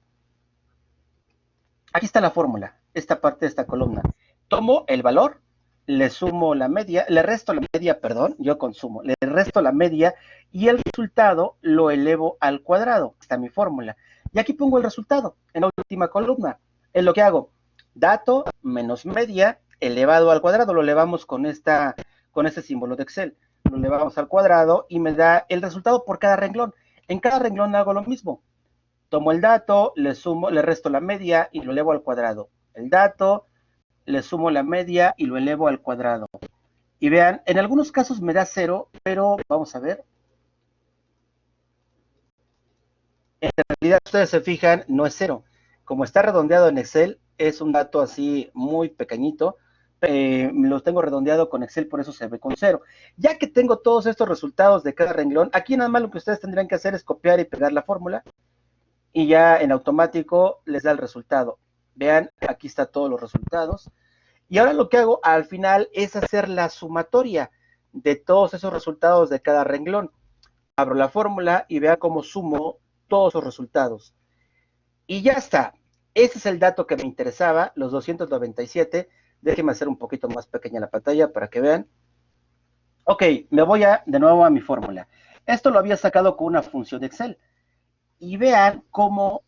Aquí está la fórmula, esta parte de esta columna. Tomo el valor, le sumo la media, le resto la media, perdón, yo consumo, le resto la media y el resultado lo elevo al cuadrado. Está mi fórmula. Y aquí pongo el resultado en la última columna. Es lo que hago. Dato menos media elevado al cuadrado. Lo elevamos con este símbolo de Excel. Lo elevamos al cuadrado y me da el resultado por cada renglón. En cada renglón hago lo mismo. Tomo el dato, le resto la media y lo elevo al cuadrado. El dato, le sumo la media y lo elevo al cuadrado. Y vean, en algunos casos me da 0, pero vamos a ver. En realidad, ustedes se fijan, no es 0. Como está redondeado en Excel, es un dato así muy pequeñito. Lo tengo redondeado con Excel, por eso se ve con 0. Ya que tengo todos estos resultados de cada renglón, aquí nada más lo que ustedes tendrían que hacer es copiar y pegar la fórmula. Y ya en automático les da el resultado. Vean, aquí está todos los resultados. Y ahora lo que hago al final es hacer la sumatoria. de todos esos resultados de cada renglón. Abro la fórmula y vea cómo sumo todos los resultados. Y ya está. Ese es el dato que me interesaba, los 297. Déjenme hacer un poquito más pequeña la pantalla para que vean. Ok, me voy de nuevo a mi fórmula. Esto lo había sacado con una función de Excel. Y vean cómo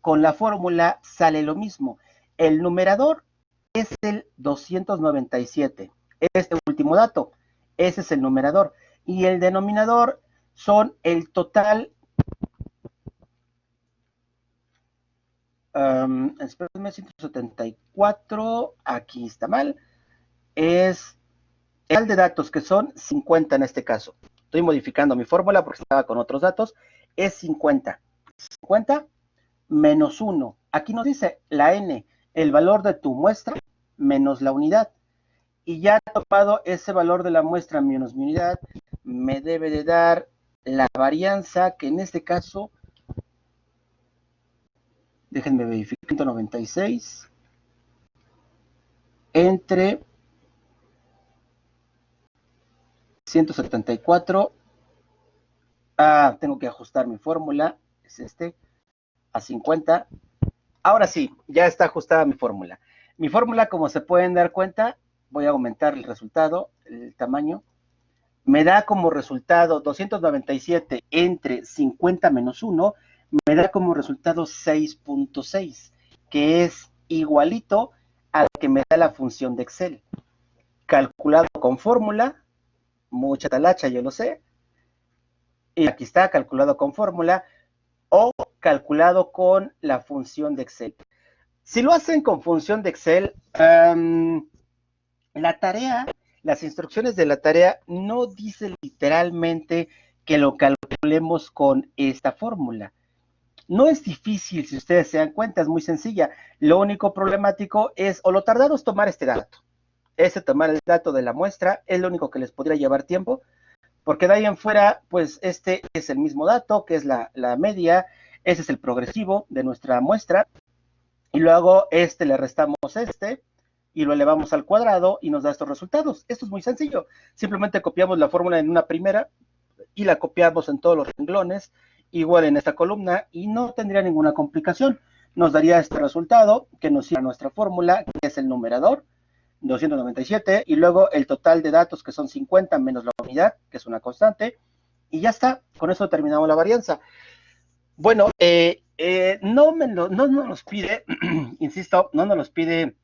con la fórmula sale lo mismo. El numerador es el 297. Este último dato, ese es el numerador. Y el denominador son el total. Espérenme, 174, aquí está mal. Es el total de datos, que son 50 en este caso. Estoy modificando mi fórmula porque estaba con otros datos. Es 50. 50 menos 1. Aquí nos dice la n, el valor de tu muestra menos la unidad. Y ya topado ese valor de la muestra menos mi unidad, me debe de dar la varianza, que en este caso, déjenme verificar, 196 entre 174. Tengo que ajustar mi fórmula, es a 50. Ahora sí, ya está ajustada mi fórmula. Mi fórmula, como se pueden dar cuenta, voy a aumentar el resultado, el tamaño. Me da como resultado 297 entre 50 menos 1, me da como resultado 6.6, que es igualito al que me da la función de Excel. Calculado con fórmula, mucha talacha, yo lo sé. Y aquí está, calculado con fórmula o calculado con la función de Excel. Si lo hacen con función de Excel, la tarea, las instrucciones de la tarea no dicen literalmente que lo calculemos con esta fórmula. No es difícil, si ustedes se dan cuenta, es muy sencilla. Lo único problemático es, o lo tardado es tomar este dato. Tomar el dato de la muestra es lo único que les podría llevar tiempo, porque de ahí en fuera, pues este es el mismo dato, que es la media, ese es el progresivo de nuestra muestra, y luego le restamos y lo elevamos al cuadrado y nos da estos resultados. Esto es muy sencillo. Simplemente copiamos la fórmula en una primera y la copiamos en todos los renglones, igual en esta columna, y no tendría ninguna complicación. Nos daría este resultado que nos sirve a nuestra fórmula, que es el numerador, 297, y luego el total de datos, que son 50 menos la unidad, que es una constante, y ya está. Con eso terminamos la varianza. Bueno, no nos los pide, insisto, no nos los pide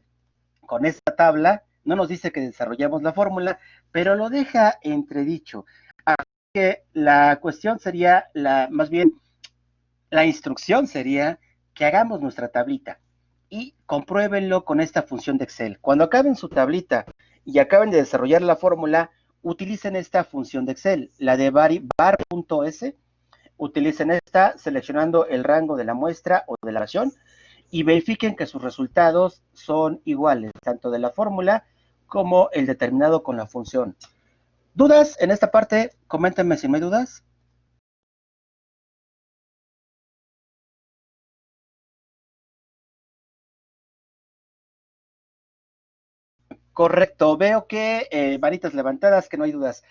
con esta tabla, no nos dice que desarrollemos la fórmula, pero lo deja entredicho. Así que la cuestión sería, más bien, la instrucción sería que hagamos nuestra tablita y compruébenlo con esta función de Excel. Cuando acaben su tablita y acaben de desarrollar la fórmula, utilicen esta función de Excel, la de var.s. Utilicen esta seleccionando el rango de la muestra o de la ración y verifiquen que sus resultados son iguales, tanto de la fórmula como el determinado con la función. ¿Dudas en esta parte? Coméntenme si no hay dudas. Correcto, veo que manitas levantadas, que no hay dudas.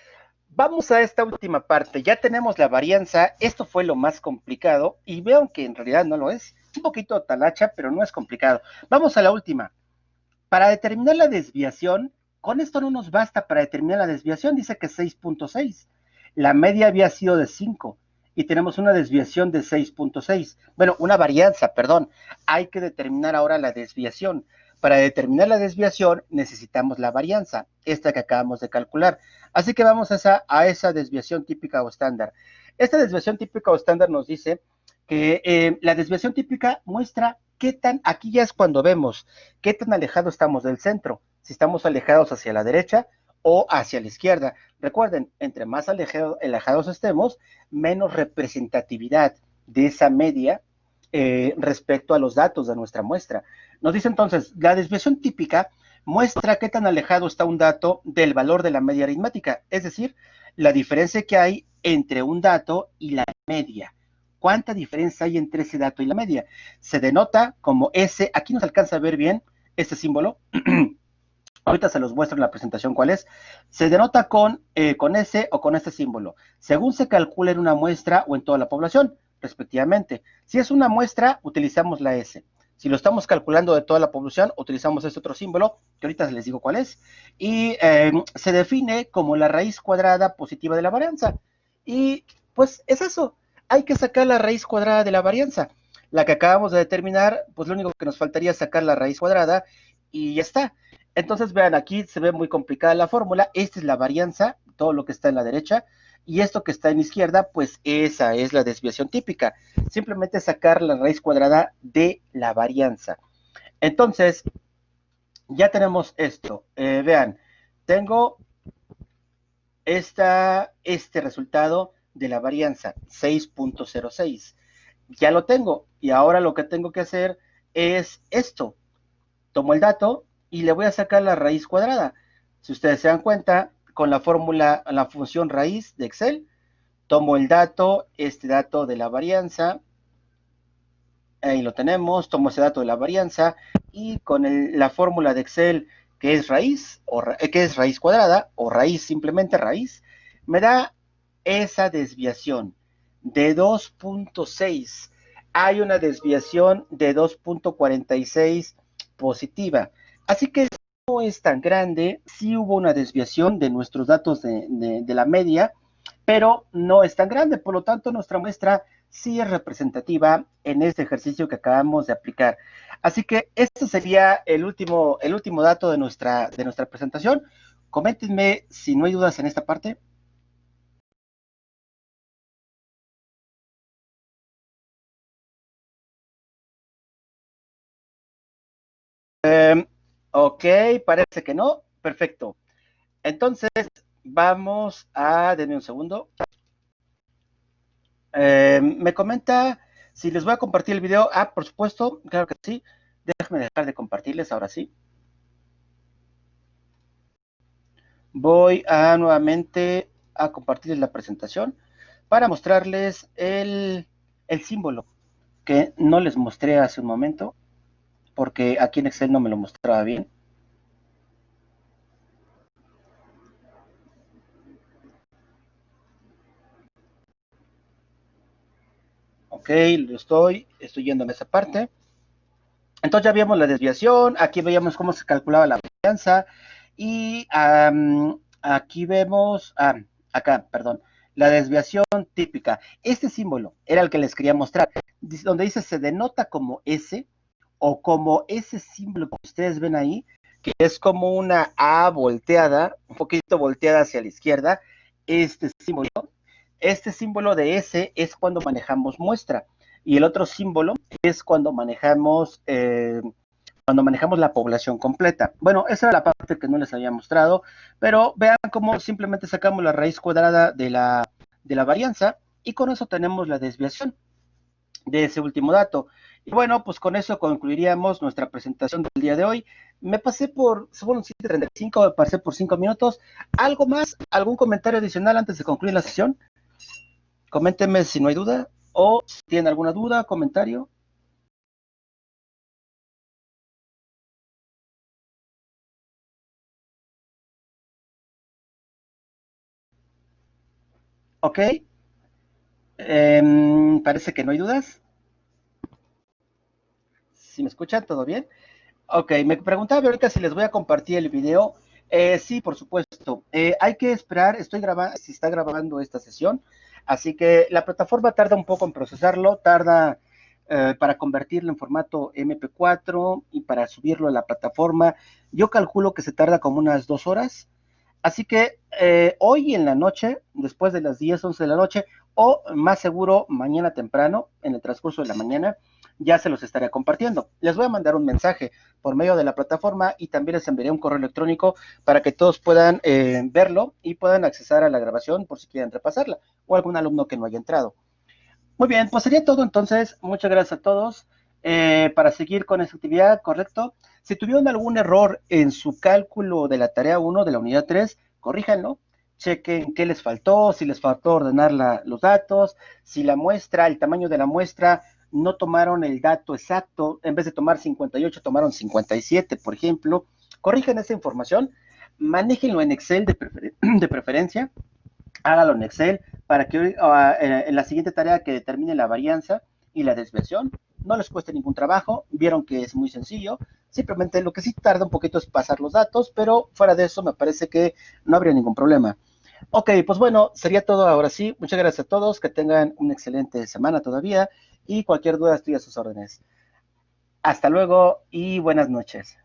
Vamos a esta última parte, ya tenemos la varianza, esto fue lo más complicado y veo que en realidad no lo es, un poquito talacha, pero no es complicado. Vamos a la última. Para determinar la desviación, con esto no nos basta para determinar la desviación, dice que 6.6. La media había sido de 5 y tenemos una desviación de 6.6. Bueno, una varianza, perdón. Hay que determinar ahora la desviación. Para determinar la desviación necesitamos la varianza, esta que acabamos de calcular. Así que vamos a esa desviación típica o estándar. Esta desviación típica o estándar nos dice que la desviación típica muestra qué tan, aquí ya es cuando vemos qué tan alejado estamos del centro, si estamos alejados hacia la derecha o hacia la izquierda. Recuerden, entre más alejados estemos, menos representatividad de esa media respecto a los datos de nuestra muestra. Nos dice entonces, la desviación típica muestra qué tan alejado está un dato del valor de la media aritmética, es decir, la diferencia que hay entre un dato y la media. ¿Cuánta diferencia hay entre ese dato y la media? Se denota como S, aquí nos alcanza a ver bien este símbolo, Ahorita se los muestro en la presentación cuál es. Se denota con S o con este símbolo, según se calcula en una muestra o en toda la población, respectivamente. Si es una muestra, utilizamos la S. Si lo estamos calculando de toda la población, utilizamos este otro símbolo, que ahorita les digo cuál es, y se define como la raíz cuadrada positiva de la varianza. Y pues es eso, hay que sacar la raíz cuadrada de la varianza. La que acabamos de determinar, pues lo único que nos faltaría es sacar la raíz cuadrada y ya está. Entonces, vean, aquí se ve muy complicada la fórmula. Esta es la varianza, todo lo que está en la derecha, y esto que está en la izquierda, pues esa es la desviación típica. Simplemente sacar la raíz cuadrada de la varianza. Entonces, ya tenemos esto. Vean, tengo este resultado de la varianza, 6.06. Ya lo tengo, y ahora lo que tengo que hacer es esto. Tomo el dato y le voy a sacar la raíz cuadrada. Si ustedes se dan cuenta, con la fórmula, la función raíz de Excel, tomo el dato, este dato de la varianza, ahí lo tenemos, tomo ese dato de la varianza y con la fórmula de Excel que es raíz, que es raíz cuadrada, o raíz, simplemente raíz, me da esa desviación de 2.6. Hay una desviación de 2.46 positiva. Así que no es tan grande, sí hubo una desviación de nuestros datos de la media, pero no es tan grande, por lo tanto nuestra muestra sí es representativa en este ejercicio que acabamos de aplicar. Así que este sería el último dato de nuestra presentación. Coméntenme si no hay dudas en esta parte. Ok, parece que no. Perfecto. Entonces, vamos a, denme un segundo. Me comenta si les voy a compartir el video. Ah, por supuesto, claro que sí. Déjenme dejar de compartirles ahora sí. Voy a nuevamente a compartirles la presentación para mostrarles el símbolo que no les mostré hace un momento porque aquí en Excel no me lo mostraba bien. Ok, estoy yendo en esa parte. Entonces ya vimos la desviación, aquí veíamos cómo se calculaba la varianza y aquí vemos, acá, perdón, la desviación típica. Este símbolo era el que les quería mostrar, donde dice se denota como S o como ese símbolo que ustedes ven ahí, que es como una A volteada, un poquito volteada hacia la izquierda. Este símbolo de S es cuando manejamos muestra y el otro símbolo es cuando manejamos la población completa. Bueno, esa era la parte que no les había mostrado, pero vean cómo simplemente sacamos la raíz cuadrada de la varianza y con eso tenemos la desviación de ese último dato. Y bueno, pues con eso concluiríamos nuestra presentación del día de hoy. Me pasé por, fueron 7:35, me pasé por 5 minutos. ¿Algo más? ¿Algún comentario adicional antes de concluir la sesión? Coméntenme si no hay duda o si tienen alguna duda, comentario. Ok. Parece que no hay dudas. ¿Si me escuchan? ¿Todo bien? Ok, me preguntaba ahorita si les voy a compartir el video. Sí, por supuesto. Hay que esperar, estoy grabando, si está grabando esta sesión, así que la plataforma tarda un poco en procesarlo, tarda para convertirlo en formato MP4 y para subirlo a la plataforma. Yo calculo que se tarda como unas 2 horas. Así que hoy en la noche, después de las 10, 11 de la noche, o más seguro mañana temprano, en el transcurso de la mañana, ya se los estaré compartiendo. Les voy a mandar un mensaje por medio de la plataforma y también les enviaré un correo electrónico para que todos puedan verlo y puedan accesar a la grabación por si quieren repasarla o algún alumno que no haya entrado. Muy bien, pues sería todo entonces. Muchas gracias a todos. Para seguir con esta actividad, correcto. Si tuvieron algún error en su cálculo de la tarea 1 de la unidad 3, corríjanlo. Chequen qué les faltó, si les faltó ordenar los datos, si la muestra, el tamaño de la muestra, no tomaron el dato exacto, en vez de tomar 58, tomaron 57, por ejemplo. corrijan esa información, manéjenlo en Excel de preferencia, hágalo en Excel para que en la siguiente tarea que determine la varianza y la desviación no les cueste ningún trabajo. Vieron que es muy sencillo, simplemente lo que sí tarda un poquito es pasar los datos, pero fuera de eso me parece que no habría ningún problema. Ok, pues bueno, sería todo ahora sí. Muchas gracias a todos, que tengan una excelente semana todavía y cualquier duda estoy a sus órdenes. Hasta luego y buenas noches.